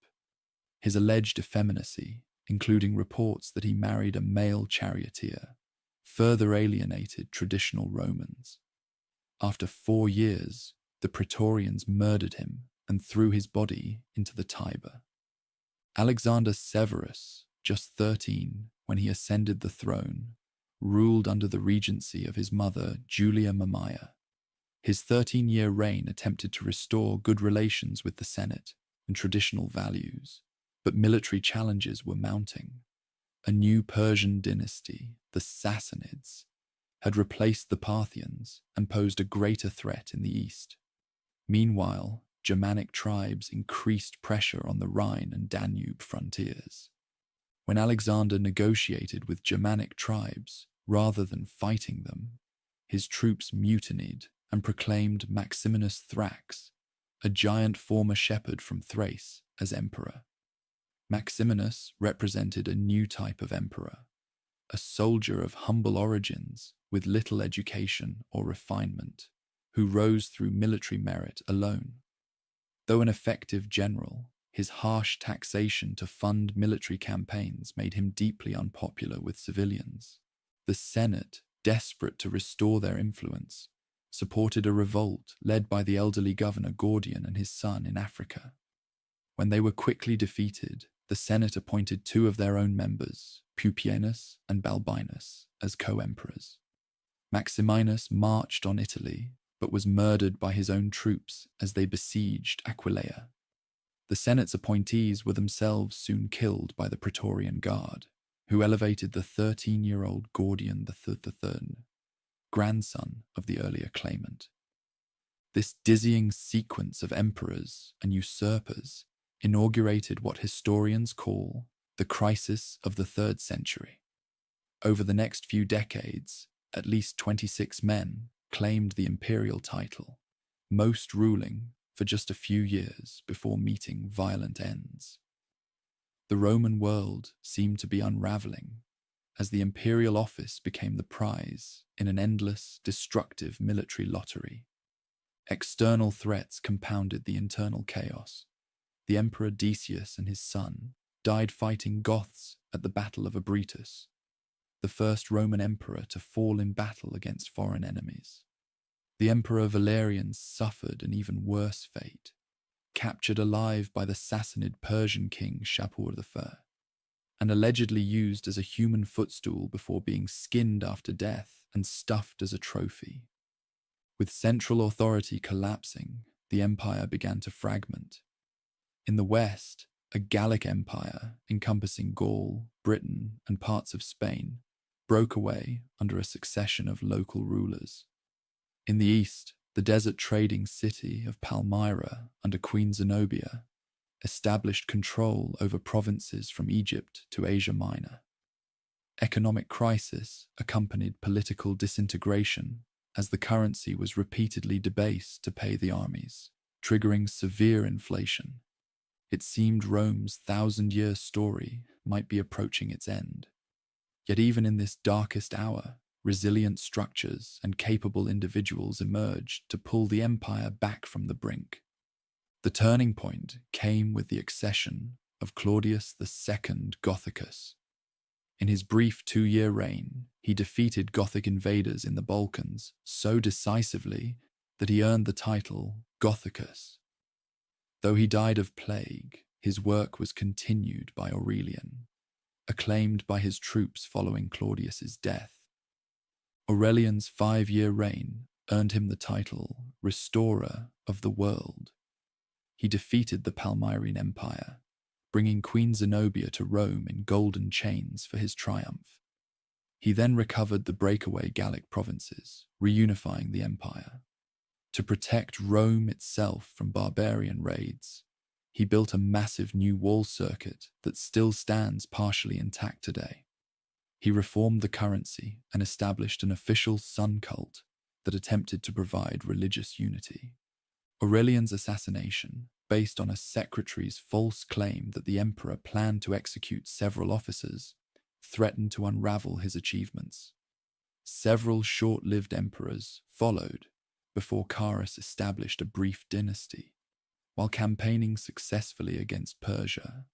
His alleged effeminacy, including reports that he married a male charioteer, further alienated traditional Romans. After 4 years, the Praetorians murdered him and threw his body into the Tiber. Alexander Severus, just 13 when he ascended the throne, ruled under the regency of his mother Julia Mamaea. His 13-year reign attempted to restore good relations with the Senate and traditional values, but military challenges were mounting. A new Persian dynasty, the Sassanids, had replaced the Parthians and posed a greater threat in the east. Meanwhile, Germanic tribes increased pressure on the Rhine and Danube frontiers. When Alexander negotiated with Germanic tribes rather than fighting them, his troops mutinied and proclaimed Maximinus Thrax, a giant former shepherd from Thrace, as emperor. Maximinus represented a new type of emperor, a soldier of humble origins with little education or refinement, who rose through military merit alone. Though an effective general, His harsh taxation to fund military campaigns made him deeply unpopular with civilians. The Senate, desperate to restore their influence, supported a revolt led by the elderly governor Gordian and his son in Africa. When they were quickly defeated, the Senate appointed two of their own members, Pupienus and Balbinus, as co-emperors. Maximinus marched on Italy, but was murdered by his own troops as they besieged Aquileia. The Senate's appointees were themselves soon killed by the Praetorian Guard, who elevated the 13-year-old Gordian III, grandson of the earlier claimant. This dizzying sequence of emperors and usurpers inaugurated what historians call the crisis of the 3rd century. Over the next few decades, at least 26 men claimed the imperial title, most ruling for just a few years before meeting violent ends. The Roman world seemed to be unraveling as the imperial office became the prize in an endless, destructive military lottery. External threats compounded the internal chaos. The Emperor Decius and his son died fighting Goths at the Battle of Abritus, the first Roman emperor to fall in battle against foreign enemies. The Emperor Valerian suffered an even worse fate, captured alive by the Sassanid Persian king Shapur I, and allegedly used as a human footstool before being skinned after death and stuffed as a trophy. With central authority collapsing, the empire began to fragment. In the west, a Gallic empire encompassing Gaul, Britain, and parts of Spain broke away under a succession of local rulers. In the east, the desert trading city of Palmyra under Queen Zenobia established control over provinces from Egypt to Asia Minor. Economic crisis accompanied political disintegration as the currency was repeatedly debased to pay the armies, triggering severe inflation. It seemed Rome's 1,000-year story might be approaching its end. Yet even in this darkest hour, resilient structures and capable individuals emerged to pull the empire back from the brink. The turning point came with the accession of Claudius II Gothicus. In his brief 2-year reign, he defeated Gothic invaders in the Balkans so decisively that he earned the title Gothicus. Though he died of plague, his work was continued by Aurelian, acclaimed by his troops following Claudius's death. Aurelian's 5-year reign earned him the title Restorer of the World. He defeated the Palmyrene Empire, bringing Queen Zenobia to Rome in golden chains for his triumph. He then recovered the breakaway Gallic provinces, reunifying the empire. To protect Rome itself from barbarian raids, he built a massive new wall circuit that still stands partially intact today. He reformed the currency and established an official sun cult that attempted to provide religious unity. Aurelian's assassination, based on a secretary's false claim that the emperor planned to execute several officers, threatened to unravel his achievements. Several short-lived emperors followed before Carus established a brief dynasty. While campaigning successfully against Persia,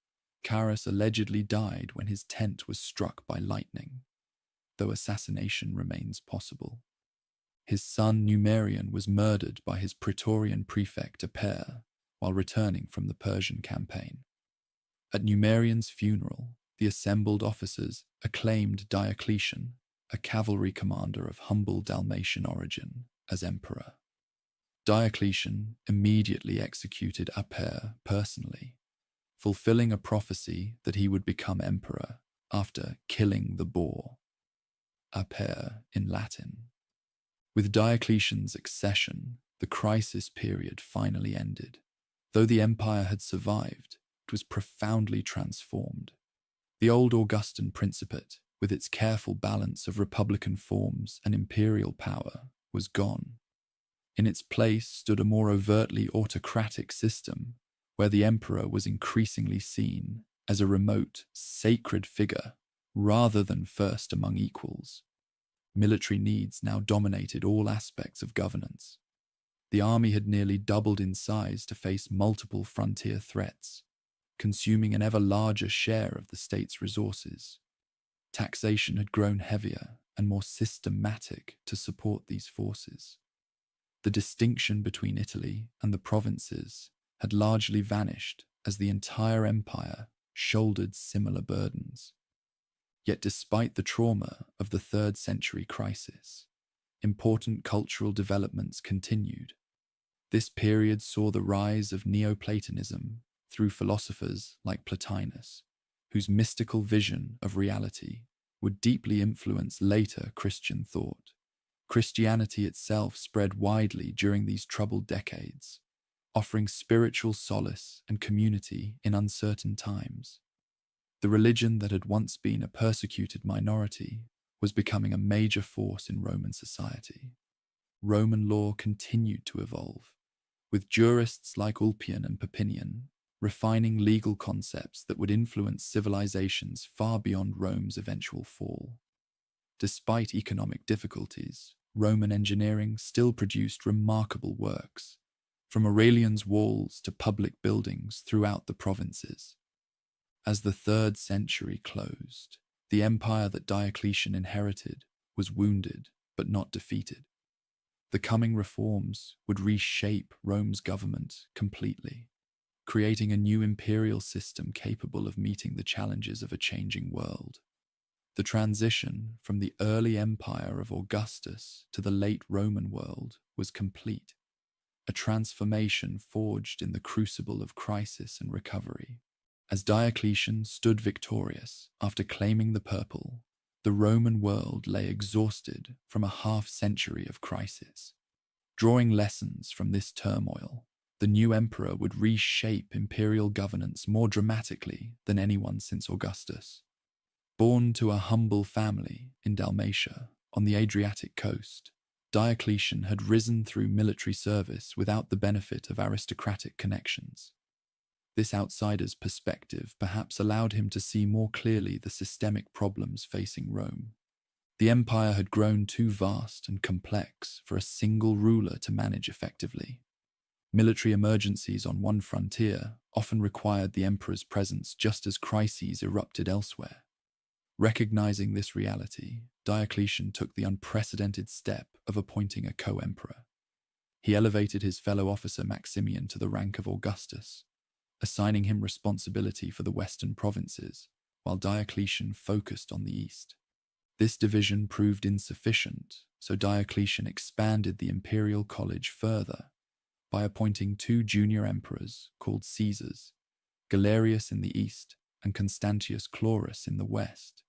Carus allegedly died when his tent was struck by lightning, though assassination remains possible. His son Numerian was murdered by his Praetorian prefect Aper while returning from the Persian campaign. At Numerian's funeral, the assembled officers acclaimed Diocletian, a cavalry commander of humble Dalmatian origin, as emperor. Diocletian immediately executed Aper personally, fulfilling a prophecy that he would become emperor after killing the boar, Aper in Latin. With Diocletian's accession, the crisis period finally ended. Though the empire had survived, it was profoundly transformed. The old Augustan Principate, with its careful balance of republican forms and imperial power, was gone. In its place stood a more overtly autocratic system, where the emperor was increasingly seen as a remote, sacred figure rather than first among equals. Military needs now dominated all aspects of governance. The army had nearly doubled in size to face multiple frontier threats. consuming an ever larger share of the state's resources. Taxation had grown heavier and more systematic to support these forces. The distinction between Italy and the provinces had largely vanished as the entire empire shouldered similar burdens. Yet despite the trauma of the 3rd century crisis, important cultural developments continued. This period saw the rise of Neoplatonism through philosophers like Plotinus, whose mystical vision of reality would deeply influence later Christian thought. Christianity itself spread widely during these troubled decades, offering spiritual solace and community in uncertain times. The religion that had once been a persecuted minority was becoming a major force in Roman society. Roman law continued to evolve, with jurists like Ulpian and Papinian refining legal concepts that would influence civilizations far beyond Rome's eventual fall. Despite economic difficulties, Roman engineering still produced remarkable works, from Aurelian's walls to public buildings throughout the provinces. As the 3rd century closed, the empire that Diocletian inherited was wounded but not defeated. The coming reforms would reshape Rome's government completely, creating a new imperial system capable of meeting the challenges of a changing world. The transition from the early empire of Augustus to the late Roman world was complete, a transformation forged in the crucible of crisis and recovery. As Diocletian stood victorious after claiming the purple, the Roman world lay exhausted from a half-century of crisis. Drawing lessons from this turmoil, the new emperor would reshape imperial governance more dramatically than anyone since Augustus. Born to a humble family in Dalmatia, on the Adriatic coast, Diocletian had risen through military service without the benefit of aristocratic connections. This outsider's perspective perhaps allowed him to see more clearly the systemic problems facing Rome. The empire had grown too vast and complex for a single ruler to manage effectively. Military emergencies on one frontier often required the emperor's presence just as crises erupted elsewhere. Recognizing this reality, Diocletian took the unprecedented step of appointing a co-emperor. He elevated his fellow officer Maximian to the rank of Augustus, assigning him responsibility for the western provinces, while Diocletian focused on the east. This division proved insufficient, so Diocletian expanded the imperial college further by appointing 2 junior emperors called Caesars, Galerius in the east and Constantius Chlorus in the west.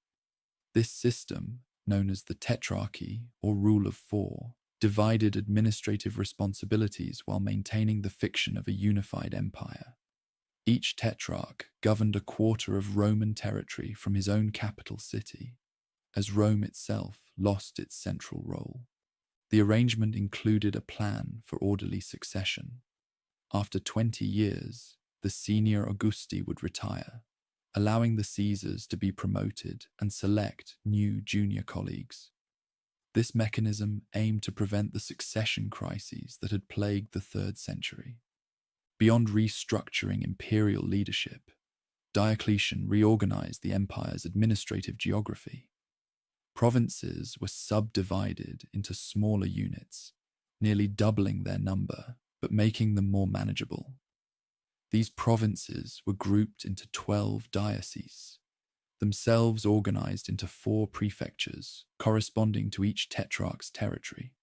This system, known as the Tetrarchy or Rule of 4, divided administrative responsibilities while maintaining the fiction of a unified empire. Each tetrarch governed a quarter of Roman territory from his own capital city, as Rome itself lost its central role. The arrangement included a plan for orderly succession. After 20 years, the senior Augusti would retire, allowing the Caesars to be promoted and select new junior colleagues. This mechanism aimed to prevent the succession crises that had plagued the 3rd century. Beyond restructuring imperial leadership, Diocletian reorganized the empire's administrative geography. Provinces were subdivided into smaller units, nearly doubling their number, but making them more manageable. These provinces were grouped into 12 dioceses, themselves organized into 4 prefectures, corresponding to each tetrarch's territory.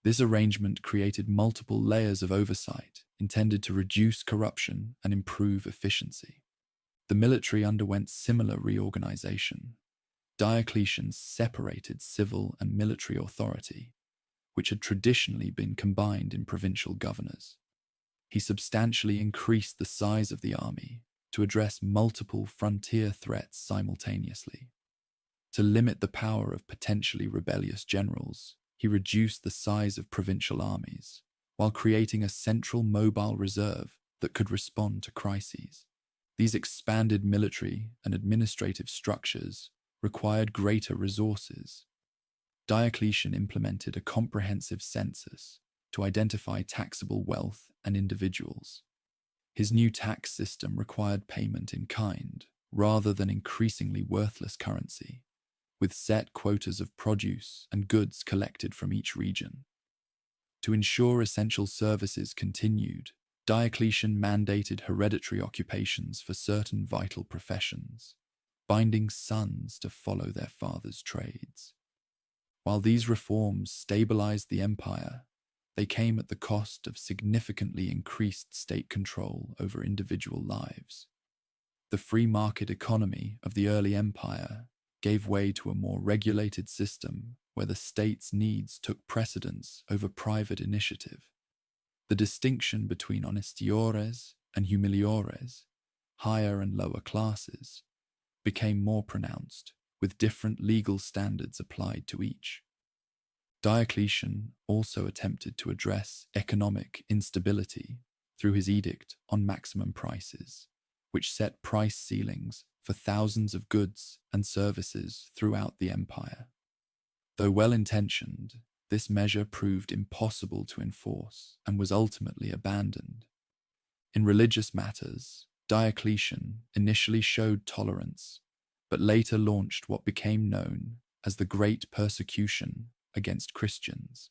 This arrangement created multiple layers of oversight intended to reduce corruption and improve efficiency. The military underwent similar reorganization. Diocletian separated civil and military authority, which had traditionally been combined in provincial governors. He substantially increased the size of the army to address multiple frontier threats simultaneously. To limit the power of potentially rebellious generals, he reduced the size of provincial armies, while creating a central mobile reserve that could respond to crises. These expanded military and administrative structures required greater resources. Diocletian implemented a comprehensive census to identify taxable wealth and individuals. His new tax system required payment in kind, rather than increasingly worthless currency, with set quotas of produce and goods collected from each region. To ensure essential services continued, Diocletian mandated hereditary occupations for certain vital professions, binding sons to follow their fathers' trades. While these reforms stabilized the empire, they came at the cost of significantly increased state control over individual lives. The free market economy of the early empire gave way to a more regulated system where the state's needs took precedence over private initiative. The distinction between honestiores and humiliores, higher and lower classes, became more pronounced, with different legal standards applied to each. Diocletian also attempted to address economic instability through his edict on maximum prices, which set price ceilings for thousands of goods and services throughout the empire. Though well-intentioned, this measure proved impossible to enforce and was ultimately abandoned. In religious matters, Diocletian initially showed tolerance, but later launched what became known as the Great Persecution against Christians.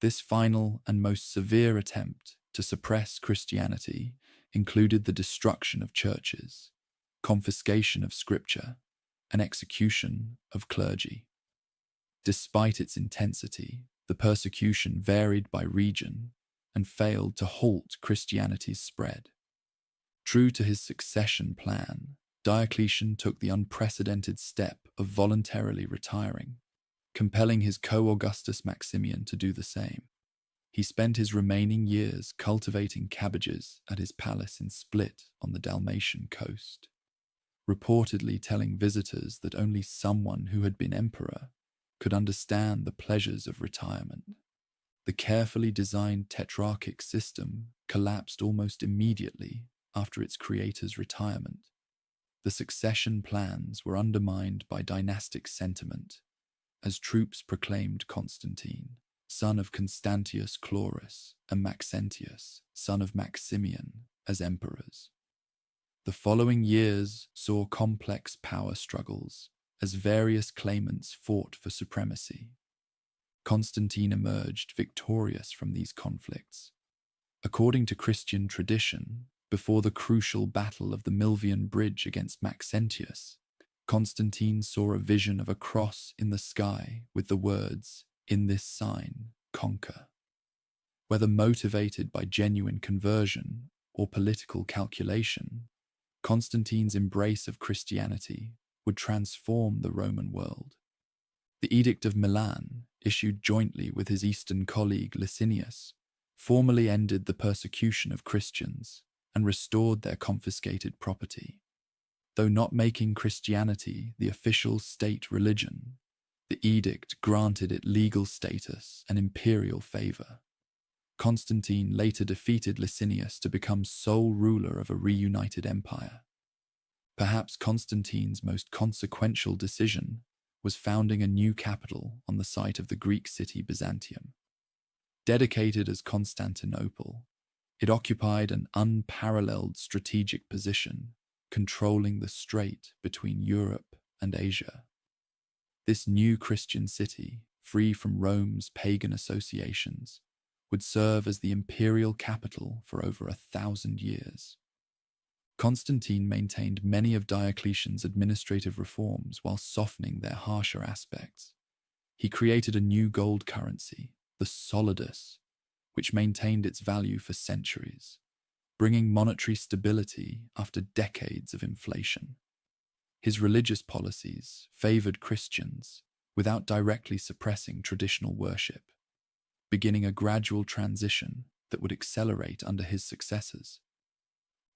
This final and most severe attempt to suppress Christianity included the destruction of churches, confiscation of scripture, and execution of clergy. Despite its intensity, the persecution varied by region and failed to halt Christianity's spread. True to his succession plan, Diocletian took the unprecedented step of voluntarily retiring, compelling his co-Augustus Maximian to do the same. He spent his remaining years cultivating cabbages at his palace in Split on the Dalmatian coast, reportedly telling visitors that only someone who had been emperor could understand the pleasures of retirement. The carefully designed tetrarchic system collapsed almost immediately after its creator's retirement. The succession plans were undermined by dynastic sentiment, as troops proclaimed Constantine, son of Constantius Chlorus, and Maxentius, son of Maximian, as emperors. The following years saw complex power struggles as various claimants fought for supremacy. Constantine emerged victorious from these conflicts. According to Christian tradition, before the crucial battle of the Milvian Bridge against Maxentius, Constantine saw a vision of a cross in the sky with the words, "In this sign, conquer." Whether motivated by genuine conversion or political calculation, Constantine's embrace of Christianity would transform the Roman world. The Edict of Milan, issued jointly with his eastern colleague Licinius, formally ended the persecution of Christians and restored their confiscated property. Though not making Christianity the official state religion, the edict granted it legal status and imperial favor. Constantine later defeated Licinius to become sole ruler of a reunited empire. Perhaps Constantine's most consequential decision was founding a new capital on the site of the Greek city Byzantium. Dedicated as Constantinople, it occupied an unparalleled strategic position, controlling the strait between Europe and Asia. This new Christian city, free from Rome's pagan associations, would serve as the imperial capital for over 1,000 years. Constantine maintained many of Diocletian's administrative reforms while softening their harsher aspects. He created a new gold currency, the solidus, which maintained its value for centuries, bringing monetary stability after decades of inflation. His religious policies favored Christians without directly suppressing traditional worship, beginning a gradual transition that would accelerate under his successors.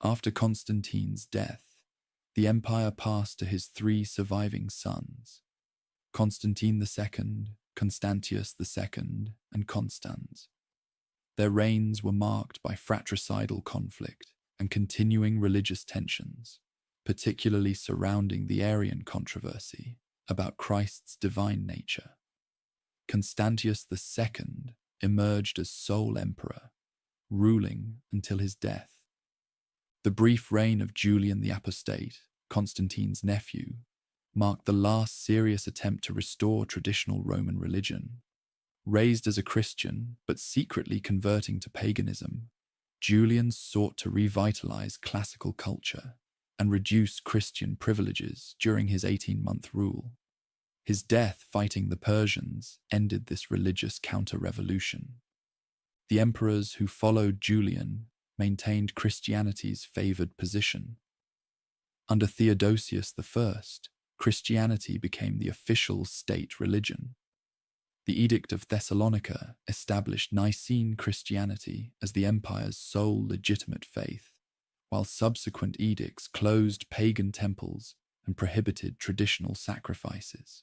After Constantine's death, the empire passed to his 3 surviving sons, Constantine II, Constantius II, and Constans. Their reigns were marked by fratricidal conflict and continuing religious tensions, particularly surrounding the Arian controversy about Christ's divine nature. Constantius II emerged as sole emperor, ruling until his death. The brief reign of Julian the Apostate, Constantine's nephew, marked the last serious attempt to restore traditional Roman religion. Raised as a Christian, but secretly converting to paganism, Julian sought to revitalize classical culture and reduce Christian privileges during his 18-month rule. His death fighting the Persians ended this religious counter-revolution. The emperors who followed Julian maintained Christianity's favored position. Under Theodosius I, Christianity became the official state religion. The Edict of Thessalonica established Nicene Christianity as the empire's sole legitimate faith, while subsequent edicts closed pagan temples and prohibited traditional sacrifices.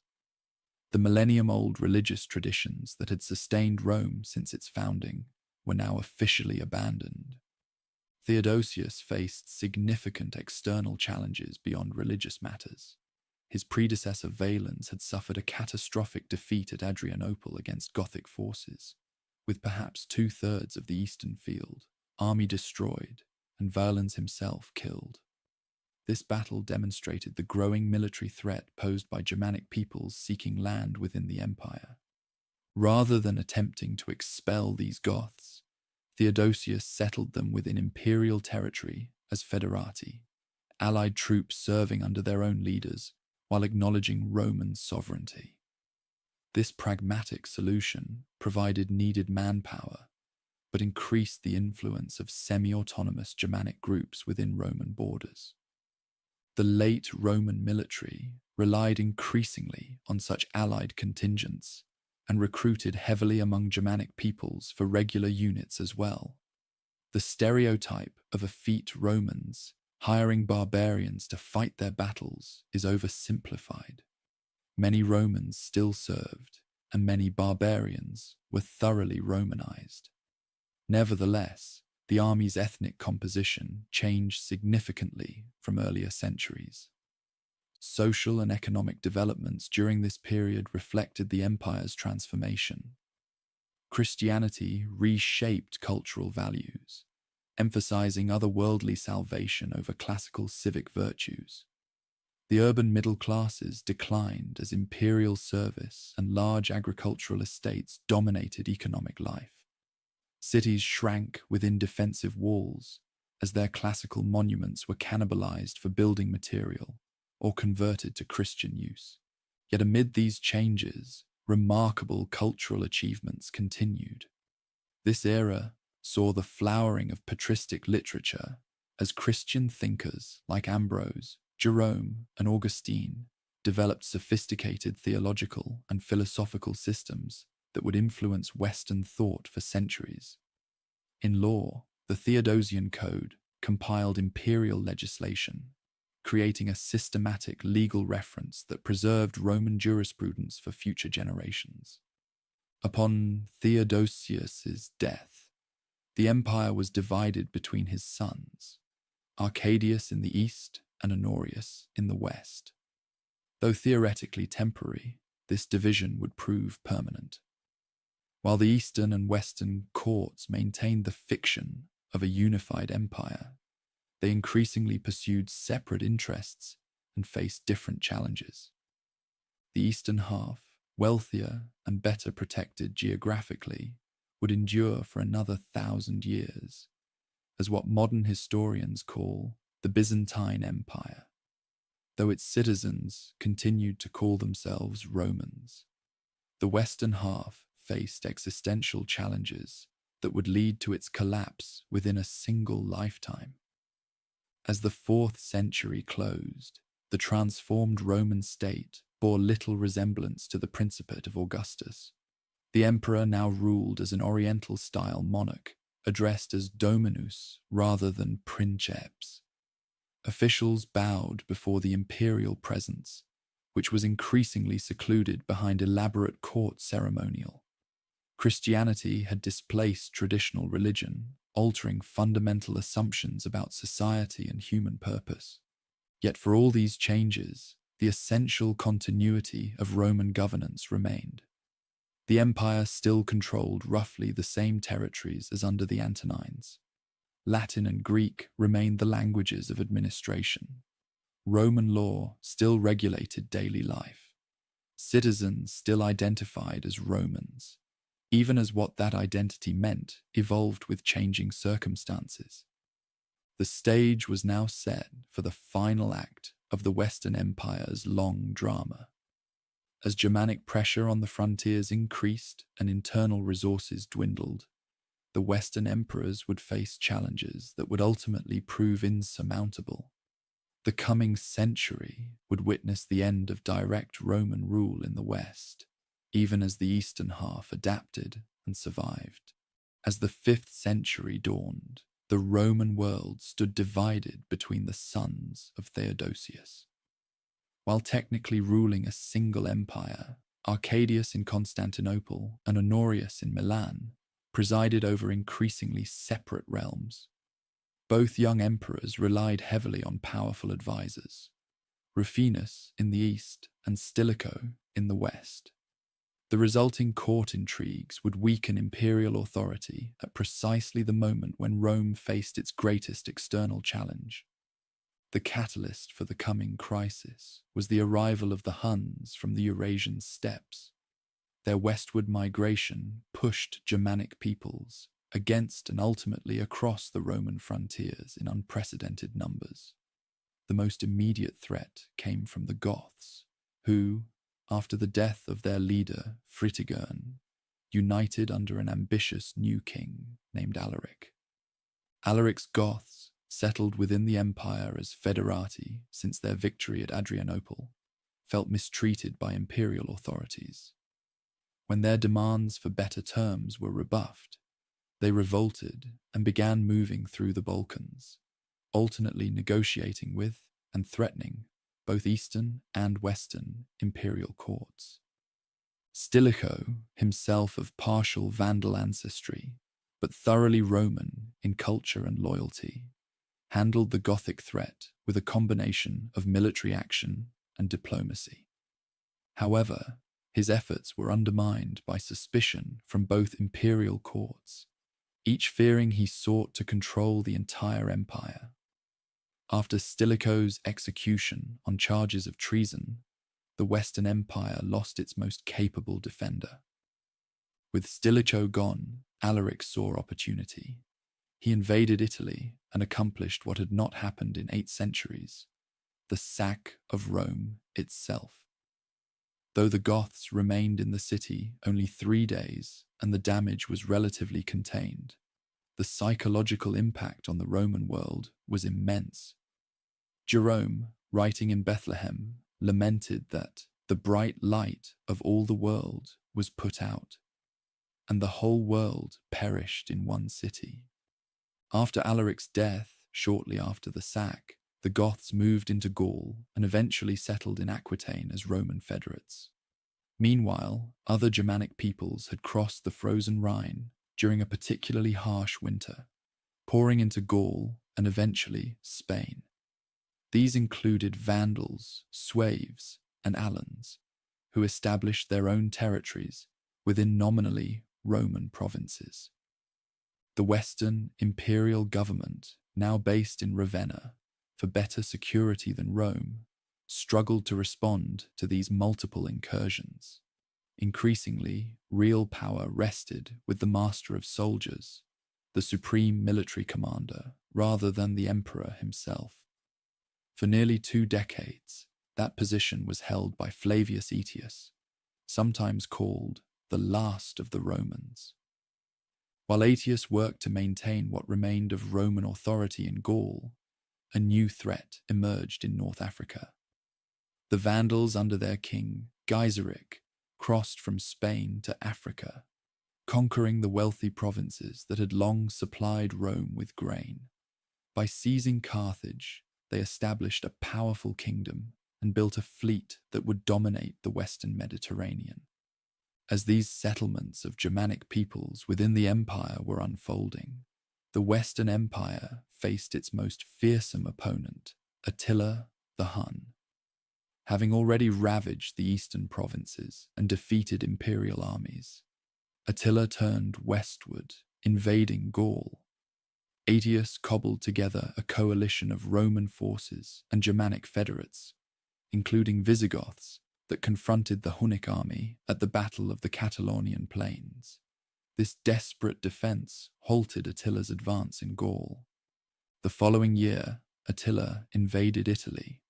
The millennium-old religious traditions that had sustained Rome since its founding were now officially abandoned. Theodosius faced significant external challenges beyond religious matters. His predecessor Valens had suffered a catastrophic defeat at Adrianople against Gothic forces, with perhaps 2/3 of the eastern field, army destroyed, and Valens himself killed. This battle demonstrated the growing military threat posed by Germanic peoples seeking land within the empire. Rather than attempting to expel these Goths, Theodosius settled them within imperial territory as foederati, allied troops serving under their own leaders while acknowledging Roman sovereignty. This pragmatic solution provided needed manpower, but increased the influence of semi-autonomous Germanic groups within Roman borders. The late Roman military relied increasingly on such allied contingents and recruited heavily among Germanic peoples for regular units as well. The stereotype of effete Romans hiring barbarians to fight their battles is oversimplified. Many Romans still served, and many barbarians were thoroughly Romanized. Nevertheless, the army's ethnic composition changed significantly from earlier centuries. Social and economic developments during this period reflected the empire's transformation. Christianity reshaped cultural values, emphasizing otherworldly salvation over classical civic virtues. The urban middle classes declined as imperial service and large agricultural estates dominated economic life. Cities shrank within defensive walls as their classical monuments were cannibalized for building material or converted to Christian use. Yet amid these changes, remarkable cultural achievements continued. This era saw the flowering of patristic literature as Christian thinkers like Ambrose, Jerome, and Augustine developed sophisticated theological and philosophical systems that would influence Western thought for centuries. In law, the Theodosian Code compiled imperial legislation, creating a systematic legal reference that preserved Roman jurisprudence for future generations. Upon Theodosius's death, the empire was divided between his sons, Arcadius in the east and Honorius in the west. Though theoretically temporary, this division would prove permanent. While the eastern and western courts maintained the fiction of a unified empire, they increasingly pursued separate interests and faced different challenges. The eastern half, wealthier and better protected geographically, would endure for another 1,000 years as what modern historians call the Byzantine Empire, though its citizens continued to call themselves Romans. The western half faced existential challenges that would lead to its collapse within a single lifetime. As the 4th century closed, the transformed Roman state bore little resemblance to the Principate of Augustus. The emperor now ruled as an Oriental-style monarch, addressed as Dominus rather than Princeps. Officials bowed before the imperial presence, which was increasingly secluded behind elaborate court ceremonial. Christianity had displaced traditional religion, altering fundamental assumptions about society and human purpose. Yet for all these changes, the essential continuity of Roman governance remained. The empire still controlled roughly the same territories as under the Antonines. Latin and Greek remained the languages of administration. Roman law still regulated daily life. Citizens still identified as Romans, even as what that identity meant evolved with changing circumstances. The stage was now set for the final act of the Western Empire's long drama. As Germanic pressure on the frontiers increased and internal resources dwindled, the Western emperors would face challenges that would ultimately prove insurmountable. The coming century would witness the end of direct Roman rule in the West, even as the eastern half adapted and survived. As the 5th century dawned, the Roman world stood divided between the sons of Theodosius. While technically ruling a single empire, Arcadius in Constantinople and Honorius in Milan presided over increasingly separate realms. Both young emperors relied heavily on powerful advisors, Rufinus in the east and Stilicho in the west. The resulting court intrigues would weaken imperial authority at precisely the moment when Rome faced its greatest external challenge. The catalyst for the coming crisis was the arrival of the Huns from the Eurasian steppes. Their westward migration pushed Germanic peoples against and ultimately across the Roman frontiers in unprecedented numbers. The most immediate threat came from the Goths, who, after the death of their leader Fritigern, united under an ambitious new king named Alaric. Alaric's Goths settled within the empire as federati since their victory at Adrianople, felt mistreated by imperial authorities. When their demands for better terms were rebuffed, they revolted and began moving through the Balkans, alternately negotiating with and threatening both Eastern and Western imperial courts. Stilicho, himself of partial Vandal ancestry, but thoroughly Roman in culture and loyalty, handled the Gothic threat with a combination of military action and diplomacy. However, his efforts were undermined by suspicion from both imperial courts, each fearing he sought to control the entire empire. After Stilicho's execution on charges of treason, the Western Empire lost its most capable defender. With Stilicho gone, Alaric saw opportunity. He invaded Italy and accomplished what had not happened in 8 centuries, the sack of Rome itself. Though the Goths remained in the city only 3 days and the damage was relatively contained, the psychological impact on the Roman world was immense. Jerome, writing in Bethlehem, lamented that the bright light of all the world was put out, and the whole world perished in one city. After Alaric's death, shortly after the sack, the Goths moved into Gaul and eventually settled in Aquitaine as Roman federates. Meanwhile, other Germanic peoples had crossed the frozen Rhine during a particularly harsh winter, pouring into Gaul and eventually Spain. These included Vandals, Sueves, and Alans, who established their own territories within nominally Roman provinces. The Western imperial government, now based in Ravenna, for better security than Rome, struggled to respond to these multiple incursions. Increasingly, real power rested with the master of soldiers, the supreme military commander, rather than the emperor himself. For nearly 2 decades, that position was held by Flavius Aetius, sometimes called the last of the Romans. While Aetius worked to maintain what remained of Roman authority in Gaul, a new threat emerged in North Africa. The Vandals under their king, Gaiseric, crossed from Spain to Africa, conquering the wealthy provinces that had long supplied Rome with grain. By seizing Carthage, they established a powerful kingdom and built a fleet that would dominate the Western Mediterranean. As these settlements of Germanic peoples within the empire were unfolding, the Western Empire faced its most fearsome opponent, Attila the Hun. Having already ravaged the eastern provinces and defeated imperial armies, Attila turned westward, invading Gaul. Aetius cobbled together a coalition of Roman forces and Germanic federates, including Visigoths, that confronted the Hunnic army at the Battle of the Catalonian Plains. This desperate defense halted Attila's advance in Gaul. The following year, Attila invaded Italy.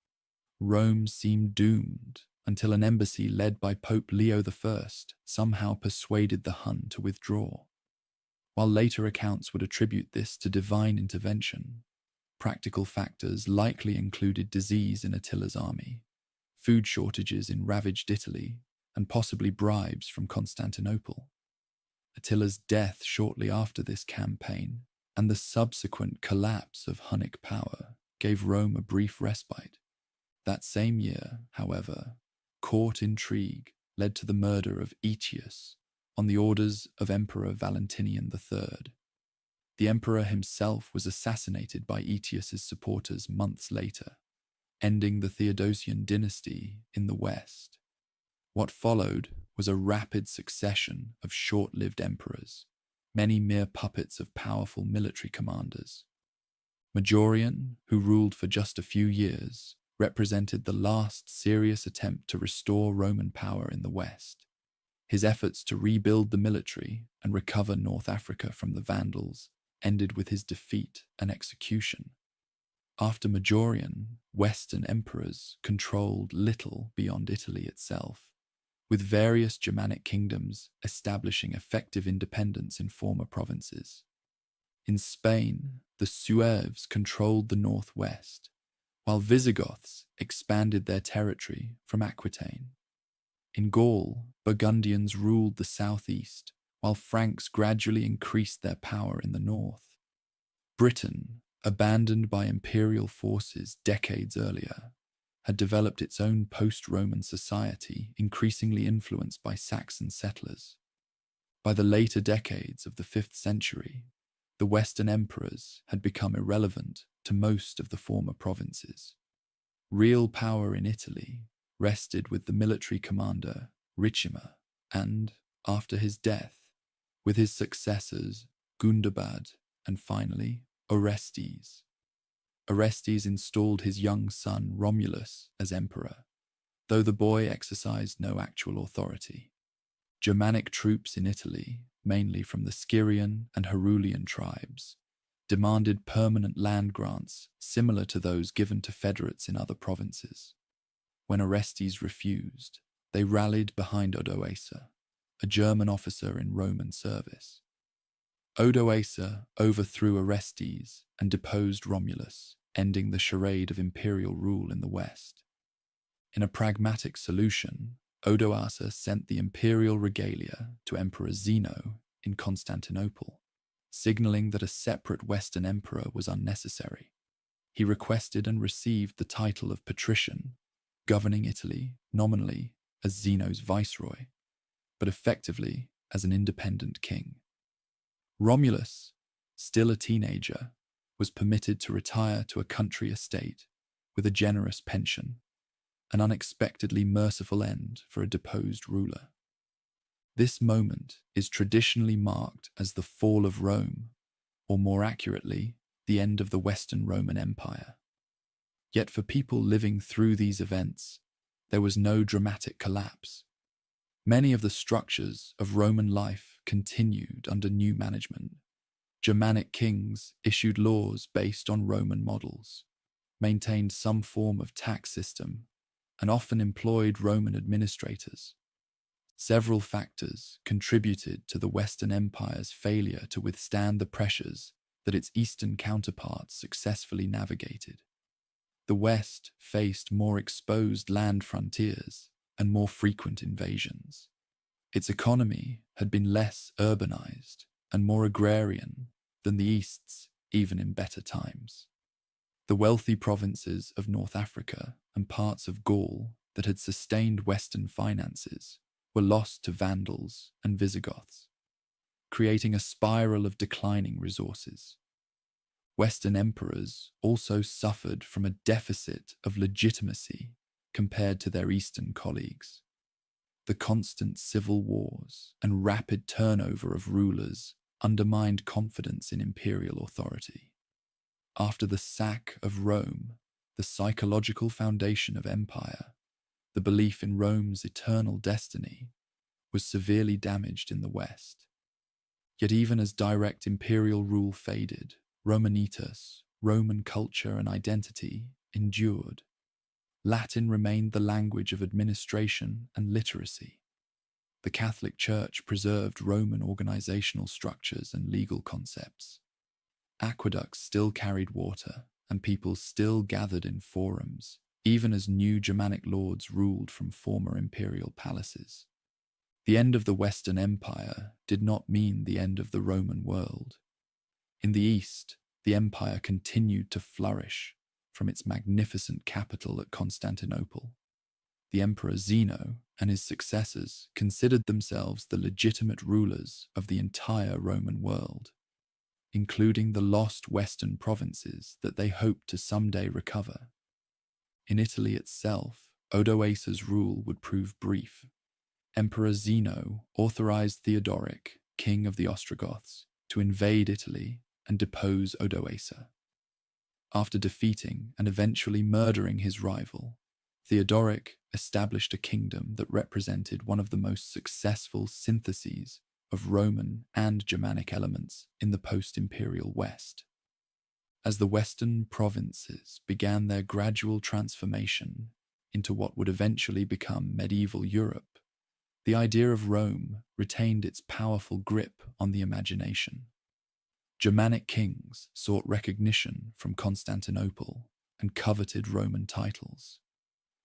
Rome seemed doomed until an embassy led by Pope Leo I somehow persuaded the Hun to withdraw. While later accounts would attribute this to divine intervention, practical factors likely included disease in Attila's army, food shortages in ravaged Italy, and possibly bribes from Constantinople. Attila's death shortly after this campaign and the subsequent collapse of Hunnic power gave Rome a brief respite. That same year, however, court intrigue led to the murder of Aetius on the orders of Emperor Valentinian III. The emperor himself was assassinated by Aetius's supporters months later, ending the Theodosian dynasty in the West. What followed was a rapid succession of short-lived emperors, many mere puppets of powerful military commanders. Majorian, who ruled for just a few years, represented the last serious attempt to restore Roman power in the West. His efforts to rebuild the military and recover North Africa from the Vandals ended with his defeat and execution. After Majorian, Western emperors controlled little beyond Italy itself, with various Germanic kingdoms establishing effective independence in former provinces. In Spain, the Sueves controlled the northwest, while Visigoths expanded their territory from Aquitaine. In Gaul, Burgundians ruled the southeast, while Franks gradually increased their power in the north. Britain, abandoned by imperial forces decades earlier, had developed its own post-Roman society increasingly influenced by Saxon settlers. By the later decades of the 5th century, the Western emperors had become irrelevant to most of the former provinces. Real power in Italy rested with the military commander Ricimer and, after his death, with his successors Gundobad and finally Orestes. Orestes installed his young son Romulus as emperor, though the boy exercised no actual authority. Germanic troops in Italy, mainly from the Scyrian and Herulian tribes, demanded permanent land grants similar to those given to federates in other provinces. When Orestes refused, they rallied behind Odoacer, a German officer in Roman service. Odoacer overthrew Orestes and deposed Romulus, ending the charade of imperial rule in the West. In a pragmatic solution, Odoacer sent the imperial regalia to Emperor Zeno in Constantinople, signaling that a separate Western emperor was unnecessary. He requested and received the title of patrician, governing Italy nominally as Zeno's viceroy, but effectively as an independent king. Romulus, still a teenager, was permitted to retire to a country estate with a generous pension, an unexpectedly merciful end for a deposed ruler. This moment is traditionally marked as the fall of Rome, or more accurately, the end of the Western Roman Empire. Yet for people living through these events, there was no dramatic collapse. Many of the structures of Roman life continued under new management. Germanic kings issued laws based on Roman models, maintained some form of tax system, and often employed Roman administrators. Several factors contributed to the Western Empire's failure to withstand the pressures that its Eastern counterparts successfully navigated. The West faced more exposed land frontiers and more frequent invasions. Its economy had been less urbanized and more agrarian than the East's, even in better times. The wealthy provinces of North Africa and parts of Gaul that had sustained Western finances were lost to Vandals and Visigoths, creating a spiral of declining resources. Western emperors also suffered from a deficit of legitimacy compared to their Eastern colleagues. The constant civil wars and rapid turnover of rulers undermined confidence in imperial authority. After the sack of Rome, the psychological foundation of empire, the belief in Rome's eternal destiny, was severely damaged in the West. Yet even as direct imperial rule faded, Romanitas, Roman culture and identity, endured. Latin remained the language of administration and literacy. The Catholic Church preserved Roman organizational structures and legal concepts. Aqueducts still carried water, and people still gathered in forums, even as new Germanic lords ruled from former imperial palaces. The end of the Western Empire did not mean the end of the Roman world. In the East, the empire continued to flourish from its magnificent capital at Constantinople. The Emperor Zeno and his successors considered themselves the legitimate rulers of the entire Roman world, including the lost western provinces that they hoped to someday recover. In Italy itself, Odoacer's rule would prove brief. Emperor Zeno authorized Theodoric, king of the Ostrogoths, to invade Italy and depose Odoacer. After defeating and eventually murdering his rival, Theodoric established a kingdom that represented one of the most successful syntheses of Roman and Germanic elements in the post-imperial West. As the Western provinces began their gradual transformation into what would eventually become medieval Europe, the idea of Rome retained its powerful grip on the imagination. Germanic kings sought recognition from Constantinople and coveted Roman titles.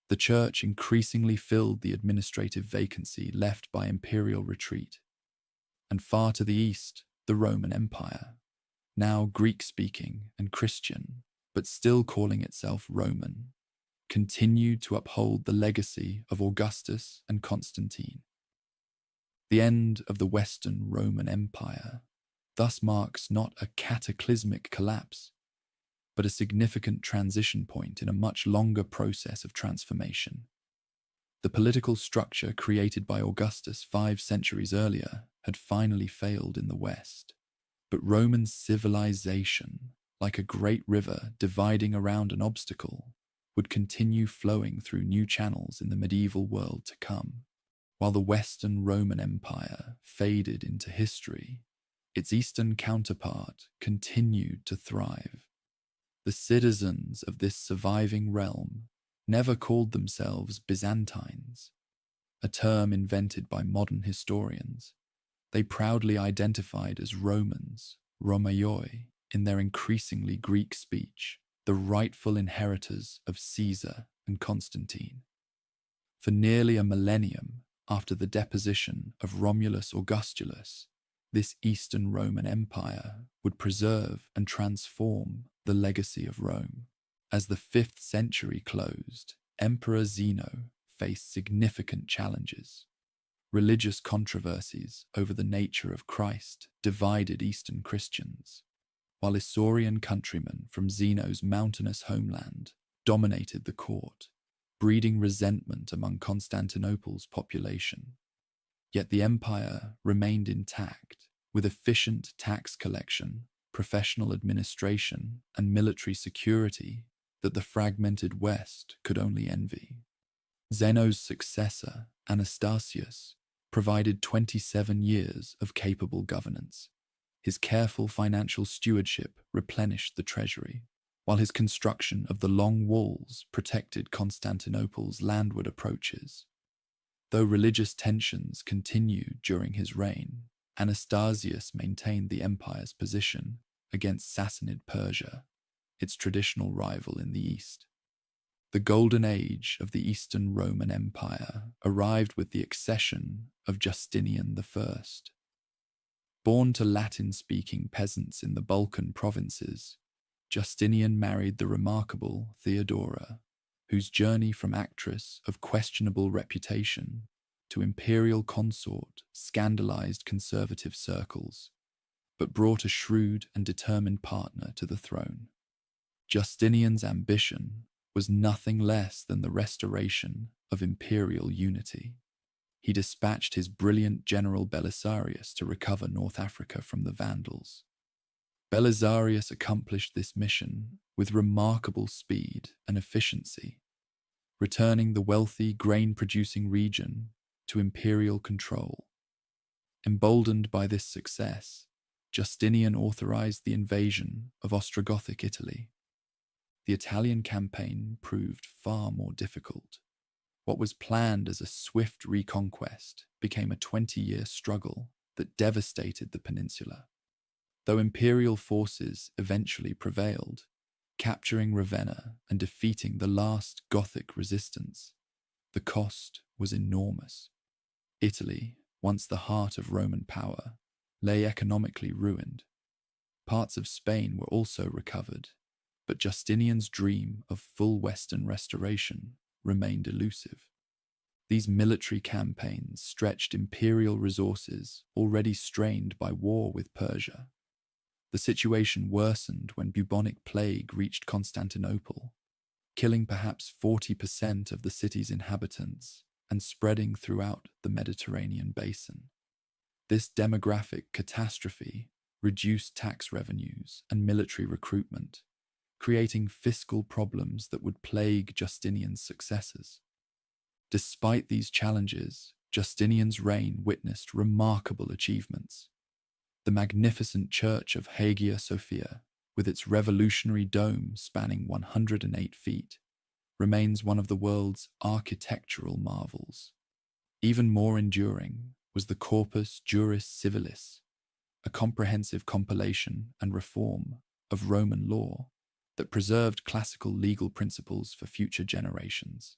The church increasingly filled the administrative vacancy left by imperial retreat. And far to the east, the Roman Empire, now Greek-speaking and Christian, but still calling itself Roman, continued to uphold the legacy of Augustus and Constantine. The end of the Western Roman Empire thus marks not a cataclysmic collapse, but a significant transition point in a much longer process of transformation. The political structure created by Augustus 5 centuries earlier had finally failed in the West, but Roman civilization, like a great river dividing around an obstacle, would continue flowing through new channels in the medieval world to come. While the Western Roman Empire faded into history, its Eastern counterpart continued to thrive. The citizens of this surviving realm never called themselves Byzantines, a term invented by modern historians. They proudly identified as Romans, Romaioi, in their increasingly Greek speech, the rightful inheritors of Caesar and Constantine. For nearly a millennium after the deposition of Romulus Augustulus, this Eastern Roman Empire would preserve and transform the legacy of Rome. As the 5th century closed, Emperor Zeno faced significant challenges. Religious controversies over the nature of Christ divided Eastern Christians, while Isaurian countrymen from Zeno's mountainous homeland dominated the court, breeding resentment among Constantinople's population. Yet the empire remained intact, with efficient tax collection, professional administration, and military security that the fragmented West could only envy. Zeno's successor, Anastasius, provided 27 years of capable governance. His careful financial stewardship replenished the treasury, while his construction of the long walls protected Constantinople's landward approaches. Though religious tensions continued during his reign, Anastasius maintained the empire's position against Sassanid Persia, its traditional rival in the east. The golden age of the Eastern Roman Empire arrived with the accession of Justinian I. Born to Latin-speaking peasants in the Balkan provinces, Justinian married the remarkable Theodora, whose journey from actress of questionable reputation to imperial consort scandalized conservative circles, but brought a shrewd and determined partner to the throne. Justinian's ambition was nothing less than the restoration of imperial unity. he dispatched his brilliant general Belisarius to recover North Africa from the Vandals. Belisarius accomplished this mission with remarkable speed and efficiency, returning the wealthy grain-producing region to imperial control. Emboldened by this success, Justinian authorized the invasion of Ostrogothic Italy. The Italian campaign proved far more difficult. What was planned as a swift reconquest became a 20-year struggle that devastated the peninsula. Though imperial forces eventually prevailed, capturing Ravenna and defeating the last Gothic resistance, the cost was enormous. Italy, once the heart of Roman power, lay economically ruined. Parts of Spain were also recovered, but Justinian's dream of full Western restoration remained elusive. These military campaigns stretched imperial resources already strained by war with Persia. The situation worsened when bubonic plague reached Constantinople, killing perhaps 40% of the city's inhabitants and spreading throughout the Mediterranean basin. This demographic catastrophe reduced tax revenues and military recruitment, creating fiscal problems that would plague Justinian's successors. Despite these challenges, Justinian's reign witnessed remarkable achievements. The magnificent church of Hagia Sophia, with its revolutionary dome spanning 108 feet, remains one of the world's architectural marvels. Even more enduring was the Corpus Juris Civilis, a comprehensive compilation and reform of Roman law that preserved classical legal principles for future generations.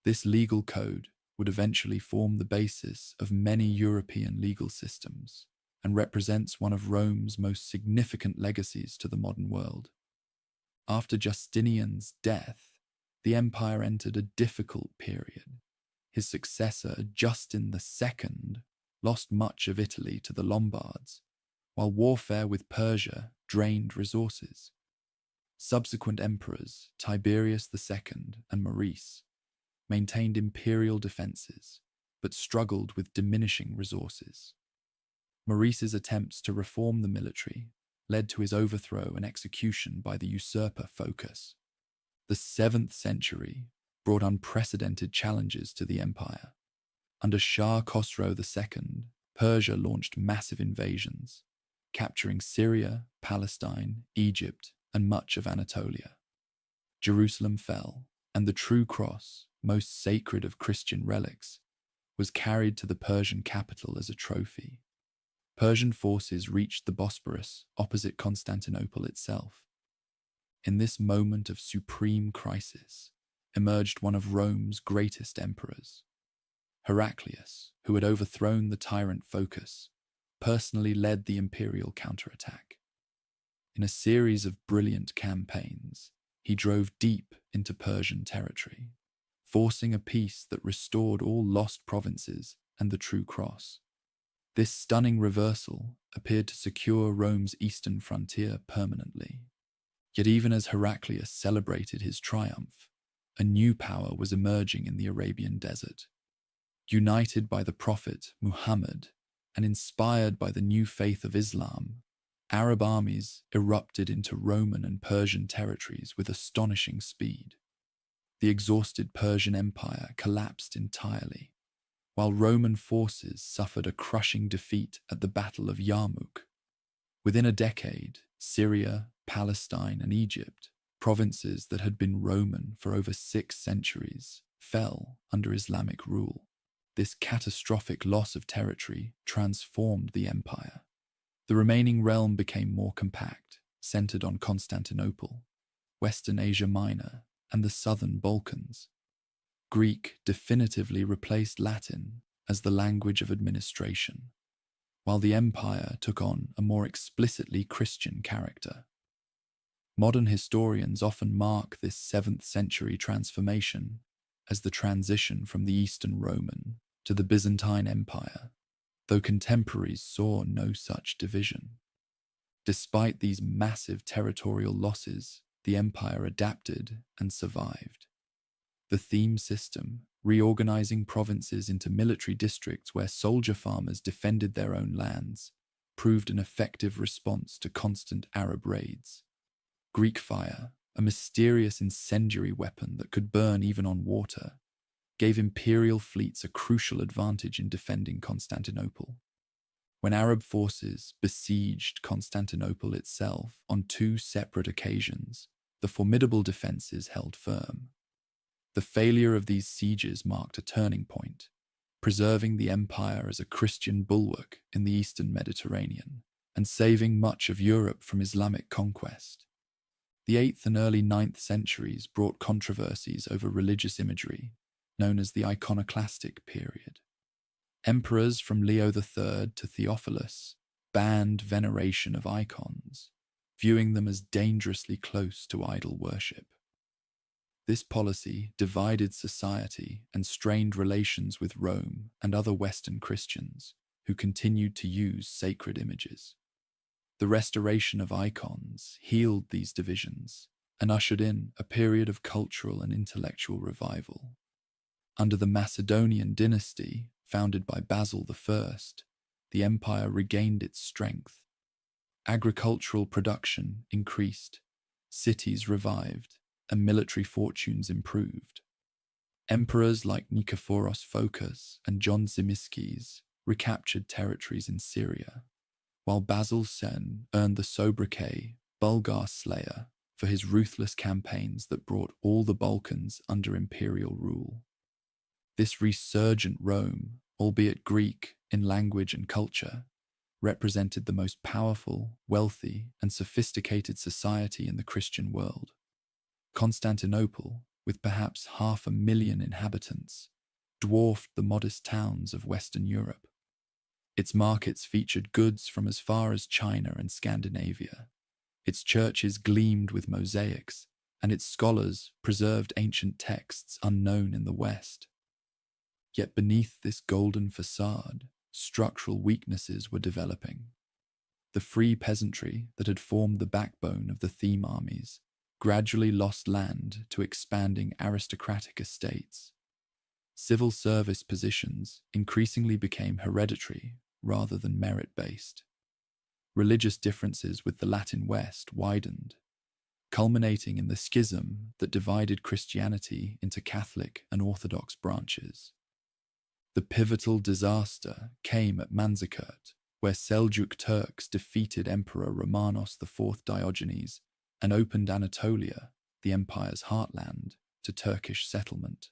This legal code would eventually form the basis of many European legal systems and represents one of Rome's most significant legacies to the modern world. After Justinian's death, the empire entered a difficult period. His successor, Justin II, lost much of Italy to the Lombards, while warfare with Persia drained resources. Subsequent emperors, Tiberius II and Maurice, maintained imperial defenses, but struggled with diminishing resources. Maurice's attempts to reform the military led to his overthrow and execution by the usurper Phocas. The 7th century brought unprecedented challenges to the empire. Under Shah Khosrow II, Persia launched massive invasions, capturing Syria, Palestine, Egypt, and much of Anatolia. Jerusalem fell, and the true cross, most sacred of Christian relics, was carried to the Persian capital as a trophy. Persian forces reached the Bosporus opposite Constantinople itself. In this moment of supreme crisis emerged one of Rome's greatest emperors. Heraclius, who had overthrown the tyrant Phocas, personally led the imperial counterattack. In a series of brilliant campaigns, he drove deep into Persian territory, forcing a peace that restored all lost provinces and the true cross. This stunning reversal appeared to secure Rome's eastern frontier permanently. Yet even as Heraclius celebrated his triumph, a new power was emerging in the Arabian desert. United by the prophet Muhammad and inspired by the new faith of Islam, Arab armies erupted into Roman and Persian territories with astonishing speed. The exhausted Persian Empire collapsed entirely, while Roman forces suffered a crushing defeat at the Battle of Yarmouk. Within a decade, Syria, Palestine, and Egypt, provinces that had been Roman for over 6 centuries, fell under Islamic rule. This catastrophic loss of territory transformed the empire. The remaining realm became more compact, centered on Constantinople, Western Asia Minor, and the southern Balkans. Greek definitively replaced Latin as the language of administration, while the empire took on a more explicitly Christian character. Modern historians often mark this 7th century transformation as the transition from the Eastern Roman to the Byzantine Empire, though contemporaries saw no such division. Despite these massive territorial losses, the empire adapted and survived. The theme system, reorganizing provinces into military districts where soldier farmers defended their own lands, proved an effective response to constant Arab raids. Greek fire, a mysterious incendiary weapon that could burn even on water, gave imperial fleets a crucial advantage in defending Constantinople. When Arab forces besieged Constantinople itself on two separate occasions, the formidable defences held firm. The failure of these sieges marked a turning point, preserving the empire as a Christian bulwark in the eastern Mediterranean and saving much of Europe from Islamic conquest. The 8th and early 9th centuries brought controversies over religious imagery, known as the iconoclastic period. Emperors from Leo III to Theophilus banned veneration of icons, viewing them as dangerously close to idol worship. This policy divided society and strained relations with Rome and other Western Christians who continued to use sacred images. The restoration of icons healed these divisions and ushered in a period of cultural and intellectual revival. Under the Macedonian dynasty, founded by Basil I, the empire regained its strength. Agricultural production increased, cities revived, and military fortunes improved. Emperors like Nikephoros Phocas and John Zimisces recaptured territories in Syria, while Basil Sen earned the sobriquet Bulgar Slayer for his ruthless campaigns that brought all the Balkans under imperial rule. This resurgent Rome, albeit Greek in language and culture, represented the most powerful, wealthy, and sophisticated society in the Christian world. Constantinople, with perhaps 500,000 inhabitants, dwarfed the modest towns of Western Europe. Its markets featured goods from as far as China and Scandinavia. Its churches gleamed with mosaics, and its scholars preserved ancient texts unknown in the West. Yet beneath this golden facade, structural weaknesses were developing. The free peasantry that had formed the backbone of the theme armies gradually lost land to expanding aristocratic estates. Civil service positions increasingly became hereditary rather than merit-based. Religious differences with the Latin West widened, culminating in the schism that divided Christianity into Catholic and Orthodox branches. The pivotal disaster came at Manzikert, where Seljuk Turks defeated Emperor Romanos IV Diogenes and opened Anatolia, the empire's heartland, to Turkish settlement.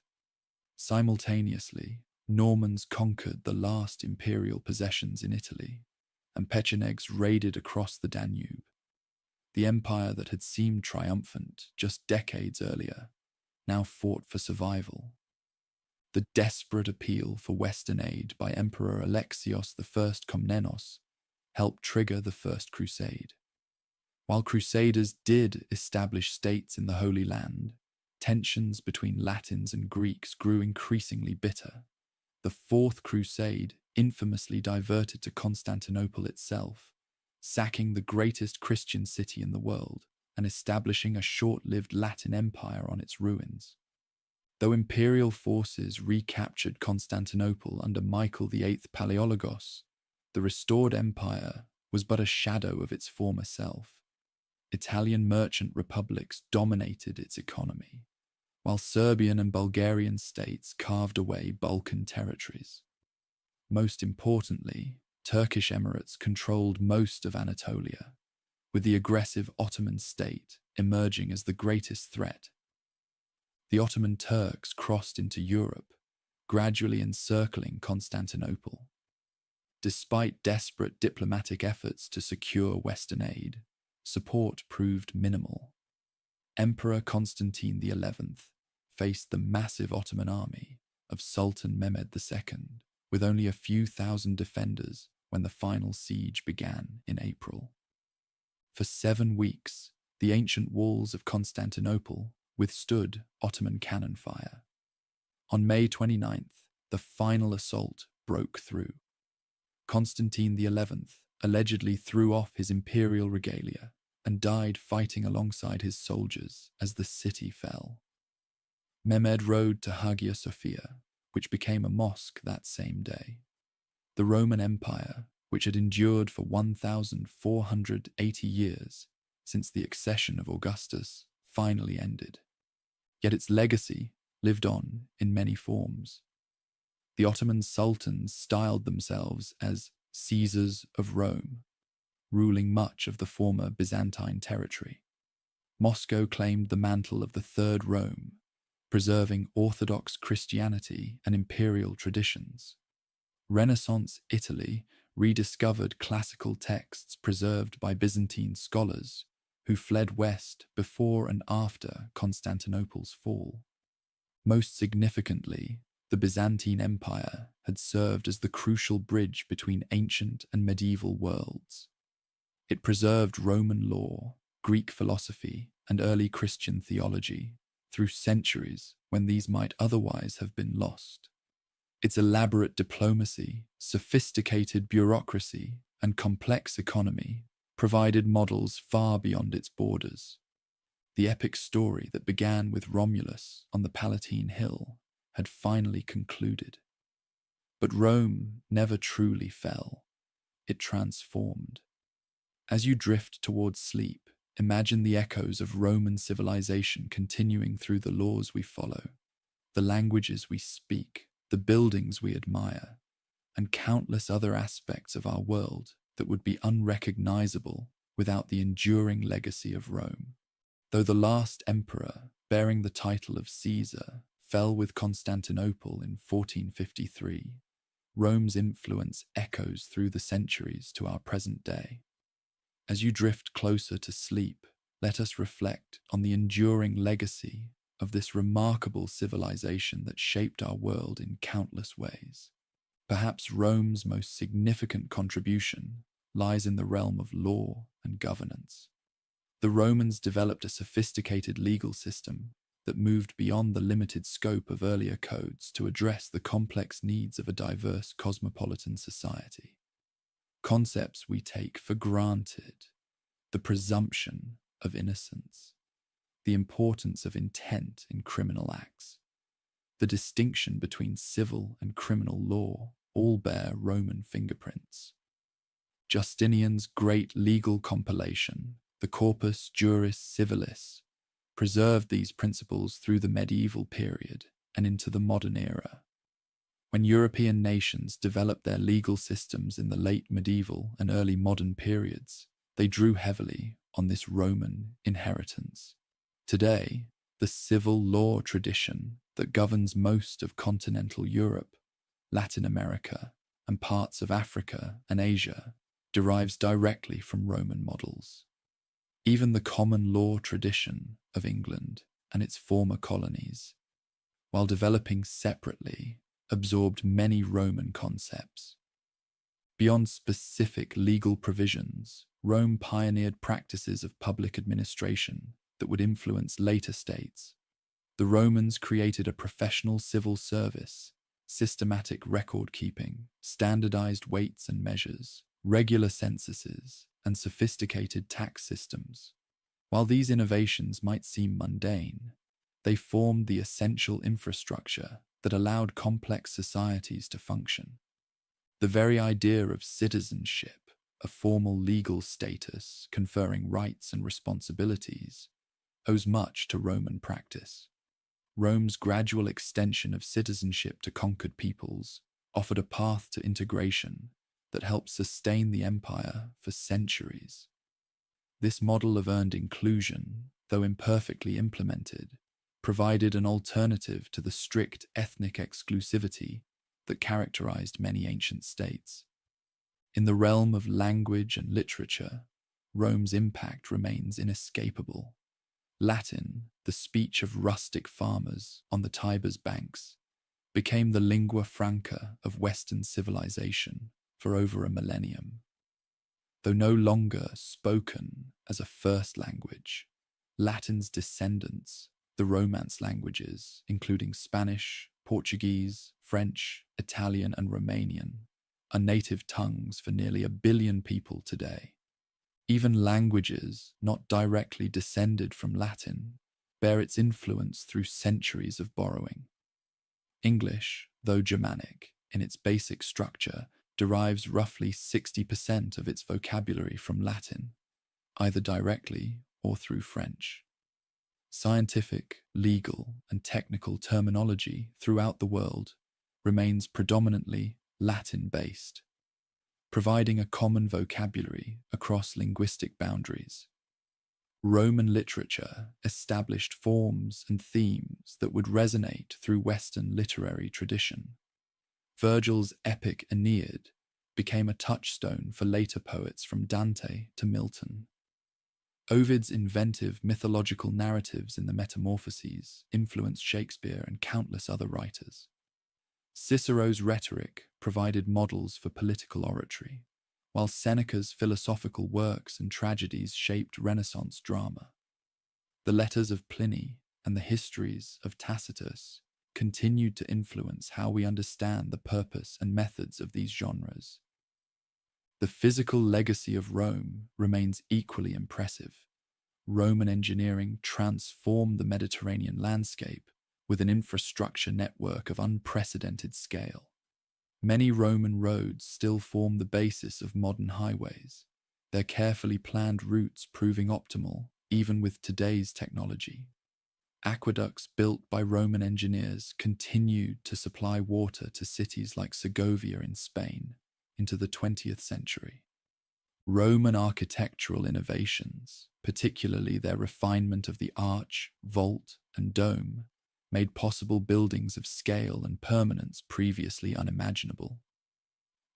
Simultaneously, Normans conquered the last imperial possessions in Italy, and Pechenegs raided across the Danube. The empire that had seemed triumphant just decades earlier now fought for survival. The desperate appeal for Western aid by Emperor Alexios I Komnenos helped trigger the First Crusade. While Crusaders did establish states in the Holy Land, tensions between Latins and Greeks grew increasingly bitter. The Fourth Crusade infamously diverted to Constantinople itself, sacking the greatest Christian city in the world and establishing a short-lived Latin empire on its ruins. Though imperial forces recaptured Constantinople under Michael VIII Palaiologos, the restored empire was but a shadow of its former self. Italian merchant republics dominated its economy, while Serbian and Bulgarian states carved away Balkan territories. Most importantly, Turkish emirates controlled most of Anatolia, with the aggressive Ottoman state emerging as the greatest threat. The Ottoman Turks crossed into Europe, gradually encircling Constantinople. Despite desperate diplomatic efforts to secure Western aid, support proved minimal. Emperor Constantine XI faced the massive Ottoman army of Sultan Mehmed II with only a few thousand defenders when the final siege began in April. For 7 weeks, the ancient walls of Constantinople withstood Ottoman cannon fire. On May 29th, the final assault broke through. Constantine XI allegedly threw off his imperial regalia and died fighting alongside his soldiers as the city fell. Mehmed rode to Hagia Sophia, which became a mosque that same day. The Roman Empire, which had endured for 1,480 years since the accession of Augustus, finally ended. Yet its legacy lived on in many forms. The Ottoman sultans styled themselves as Caesars of Rome, ruling much of the former Byzantine territory. Moscow claimed the mantle of the Third Rome, preserving Orthodox Christianity and imperial traditions. Renaissance Italy rediscovered classical texts preserved by Byzantine scholars who fled west before and after Constantinople's fall. Most significantly, the Byzantine Empire had served as the crucial bridge between ancient and medieval worlds. It preserved Roman law, Greek philosophy, and early Christian theology through centuries when these might otherwise have been lost. Its elaborate diplomacy, sophisticated bureaucracy, and complex economy provided models far beyond its borders. The epic story that began with Romulus on the Palatine Hill had finally concluded. But Rome never truly fell. It transformed. As you drift towards sleep, imagine the echoes of Roman civilization continuing through the laws we follow, the languages we speak, the buildings we admire, and countless other aspects of our world that would be unrecognizable without the enduring legacy of Rome. Though the last emperor, bearing the title of Caesar, fell with Constantinople in 1453, Rome's influence echoes through the centuries to our present day. As you drift closer to sleep, let us reflect on the enduring legacy of this remarkable civilization that shaped our world in countless ways. Perhaps Rome's most significant contribution lies in the realm of law and governance. The Romans developed a sophisticated legal system that moved beyond the limited scope of earlier codes to address the complex needs of a diverse cosmopolitan society. Concepts we take for granted, the presumption of innocence, the importance of intent in criminal acts, the distinction between civil and criminal law all bear Roman fingerprints. Justinian's great legal compilation, the Corpus Juris Civilis, preserved these principles through the medieval period and into the modern era. When European nations developed their legal systems in the late medieval and early modern periods, they drew heavily on this Roman inheritance. Today, the civil law tradition that governs most of continental Europe, Latin America, and parts of Africa and Asia derives directly from Roman models. Even the common law tradition of England and its former colonies, while developing separately, absorbed many Roman concepts. Beyond specific legal provisions, Rome pioneered practices of public administration that would influence later states. The Romans created a professional civil service, systematic record-keeping, standardized weights and measures, regular censuses, and sophisticated tax systems. While these innovations might seem mundane, they formed the essential infrastructure that allowed complex societies to function. The very idea of citizenship, a formal legal status conferring rights and responsibilities, owes much to Roman practice. Rome's gradual extension of citizenship to conquered peoples offered a path to integration that helped sustain the empire for centuries. This model of earned inclusion, though imperfectly implemented, provided an alternative to the strict ethnic exclusivity that characterized many ancient states. In the realm of language and literature, Rome's impact remains inescapable. Latin, the speech of rustic farmers on the Tiber's banks, became the lingua franca of Western civilization for over a millennium. Though no longer spoken as a first language, Latin's descendants, the Romance languages, including Spanish, Portuguese, French, Italian, and Romanian, are native tongues for nearly 1 billion people today. Even languages not directly descended from Latin bear its influence through centuries of borrowing. English, though Germanic in its basic structure, derives roughly 60% of its vocabulary from Latin, either directly or through French. Scientific, legal, and technical terminology throughout the world remains predominantly Latin-based, providing a common vocabulary across linguistic boundaries. Roman literature established forms and themes that would resonate through Western literary tradition. Virgil's epic Aeneid became a touchstone for later poets from Dante to Milton. Ovid's inventive mythological narratives in the Metamorphoses influenced Shakespeare and countless other writers. Cicero's rhetoric provided models for political oratory, while Seneca's philosophical works and tragedies shaped Renaissance drama. The letters of Pliny and the histories of Tacitus continued to influence how we understand the purpose and methods of these genres. The physical legacy of Rome remains equally impressive. Roman engineering transformed the Mediterranean landscape with an infrastructure network of unprecedented scale. Many Roman roads still form the basis of modern highways, their carefully planned routes proving optimal even with today's technology. Aqueducts built by Roman engineers continued to supply water to cities like Segovia in Spain into the 20th century. Roman architectural innovations, particularly their refinement of the arch, vault, and dome, made possible buildings of scale and permanence previously unimaginable.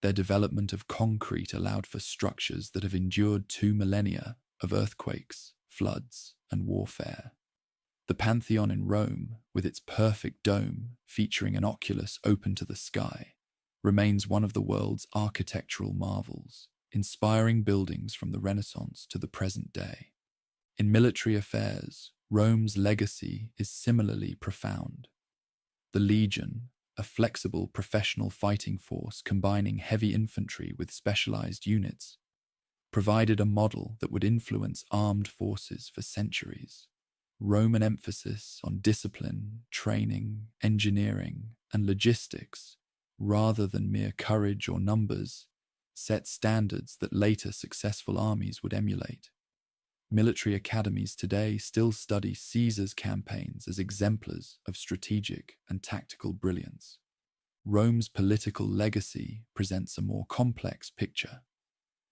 Their development of concrete allowed for structures that have endured 2 millennia of earthquakes, floods, and warfare. The Pantheon in Rome, with its perfect dome featuring an oculus open to the sky, remains one of the world's architectural marvels, inspiring buildings from the Renaissance to the present day. In military affairs, Rome's legacy is similarly profound. The legion, a flexible professional fighting force combining heavy infantry with specialized units, provided a model that would influence armed forces for centuries. Roman emphasis on discipline, training, engineering, and logistics, rather than mere courage or numbers, set standards that later successful armies would emulate. Military academies today still study Caesar's campaigns as exemplars of strategic and tactical brilliance. Rome's political legacy presents a more complex picture.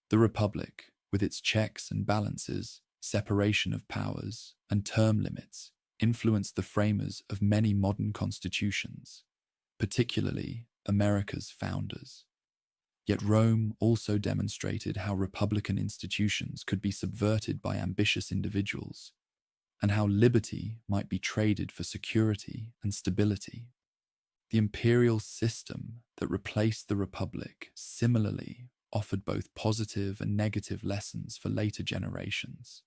The Republic, with its checks and balances, separation of powers, and term limits, influenced the framers of many modern constitutions, particularly America's founders. Yet Rome also demonstrated how republican institutions could be subverted by ambitious individuals, and how liberty might be traded for security and stability. The imperial system that replaced the republic similarly offered both positive and negative lessons for later generations.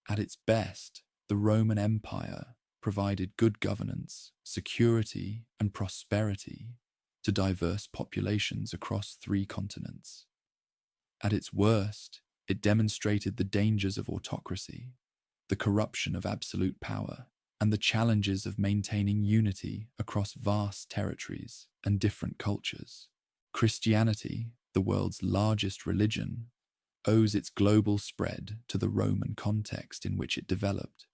At its best, the Roman Empire provided good governance, security, and prosperity to diverse populations across 3 continents. At its worst, it demonstrated the dangers of autocracy, the corruption of absolute power, and the challenges of maintaining unity across vast territories and different cultures. Christianity, the world's largest religion, owes its global spread to the Roman context in which it developed.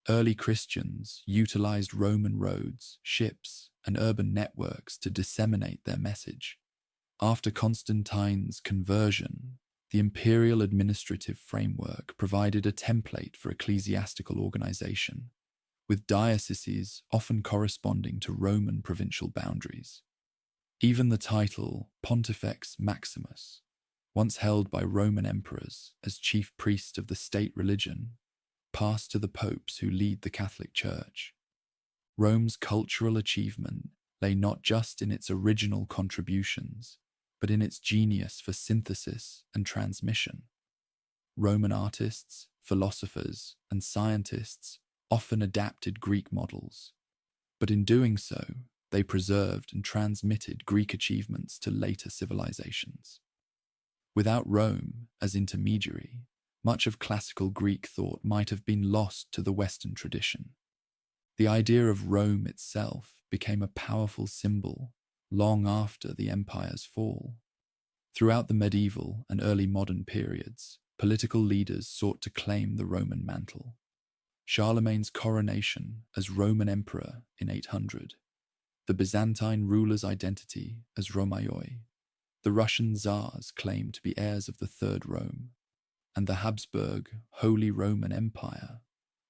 Early Christians utilized Roman roads, ships, and urban networks to disseminate their message. After Constantine's conversion, the imperial administrative framework provided a template for ecclesiastical organization, with dioceses often corresponding to Roman provincial boundaries. Even the title Pontifex Maximus, once held by Roman emperors as chief priest of the state religion, passed to the popes who lead the Catholic Church. Rome's cultural achievement lay not just in its original contributions, but in its genius for synthesis and transmission. Roman artists, philosophers, and scientists often adapted Greek models, but in doing so, they preserved and transmitted Greek achievements to later civilizations. Without Rome as intermediary, much of classical Greek thought might have been lost to the Western tradition. The idea of Rome itself became a powerful symbol long after the empire's fall. Throughout the medieval and early modern periods, political leaders sought to claim the Roman mantle. Charlemagne's coronation as Roman emperor in 800, the Byzantine ruler's identity as Romaioi, the Russian Tsars claimed to be heirs of the Third Rome, and the Habsburg Holy Roman Empire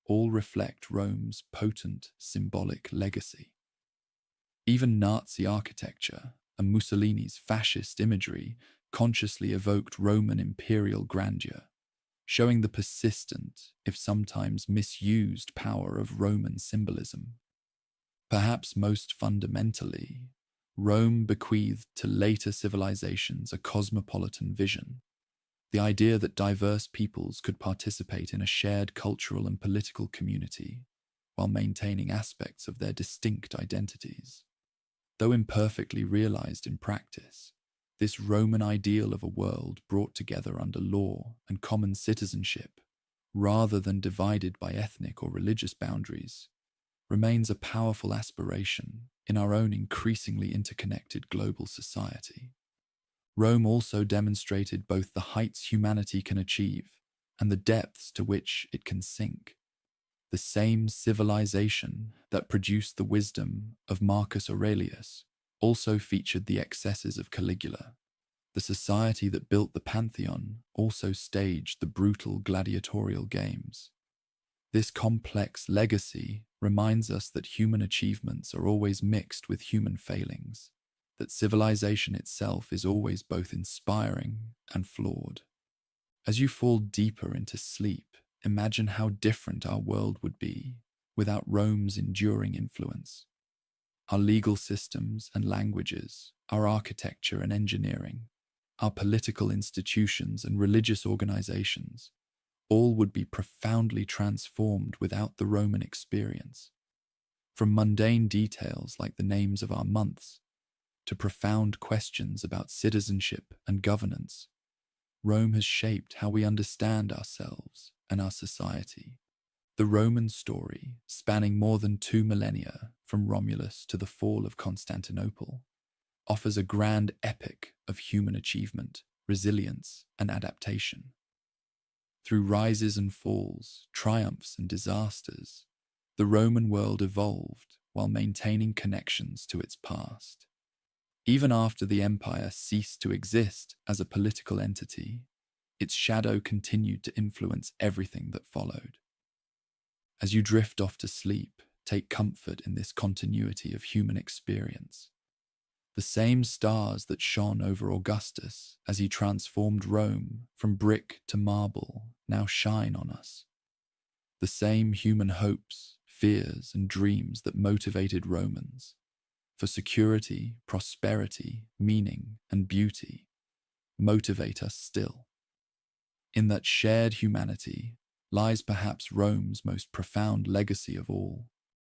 all reflect Rome's potent symbolic legacy. Even Nazi architecture and Mussolini's fascist imagery consciously evoked Roman imperial grandeur, showing the persistent, if sometimes misused, power of Roman symbolism. Perhaps most fundamentally, Rome bequeathed to later civilizations a cosmopolitan vision, the idea that diverse peoples could participate in a shared cultural and political community while maintaining aspects of their distinct identities. Though imperfectly realized in practice, this Roman ideal of a world brought together under law and common citizenship, rather than divided by ethnic or religious boundaries, remains a powerful aspiration in our own increasingly interconnected global society. Rome also demonstrated both the heights humanity can achieve and the depths to which it can sink. The same civilization that produced the wisdom of Marcus Aurelius also featured the excesses of Caligula. The society that built the Pantheon also staged the brutal gladiatorial games. This complex legacy reminds us that human achievements are always mixed with human failings, that civilization itself is always both inspiring and flawed. As you fall deeper into sleep, imagine how different our world would be without Rome's enduring influence. Our legal systems and languages, our architecture and engineering, our political institutions and religious organizations, all would be profoundly transformed without the Roman experience. From mundane details like the names of our months to profound questions about citizenship and governance, Rome has shaped how we understand ourselves and our society. The Roman story, spanning more than 2 millennia from Romulus to the fall of Constantinople, offers a grand epic of human achievement, resilience, and adaptation. Through rises and falls, triumphs and disasters, the Roman world evolved while maintaining connections to its past. Even after the empire ceased to exist as a political entity, its shadow continued to influence everything that followed. As you drift off to sleep, take comfort in this continuity of human experience. The same stars that shone over Augustus as he transformed Rome from brick to marble now shine on us. The same human hopes, fears, and dreams that motivated Romans for security, prosperity, meaning, and beauty motivate us still. In that shared humanity lies perhaps Rome's most profound legacy of all,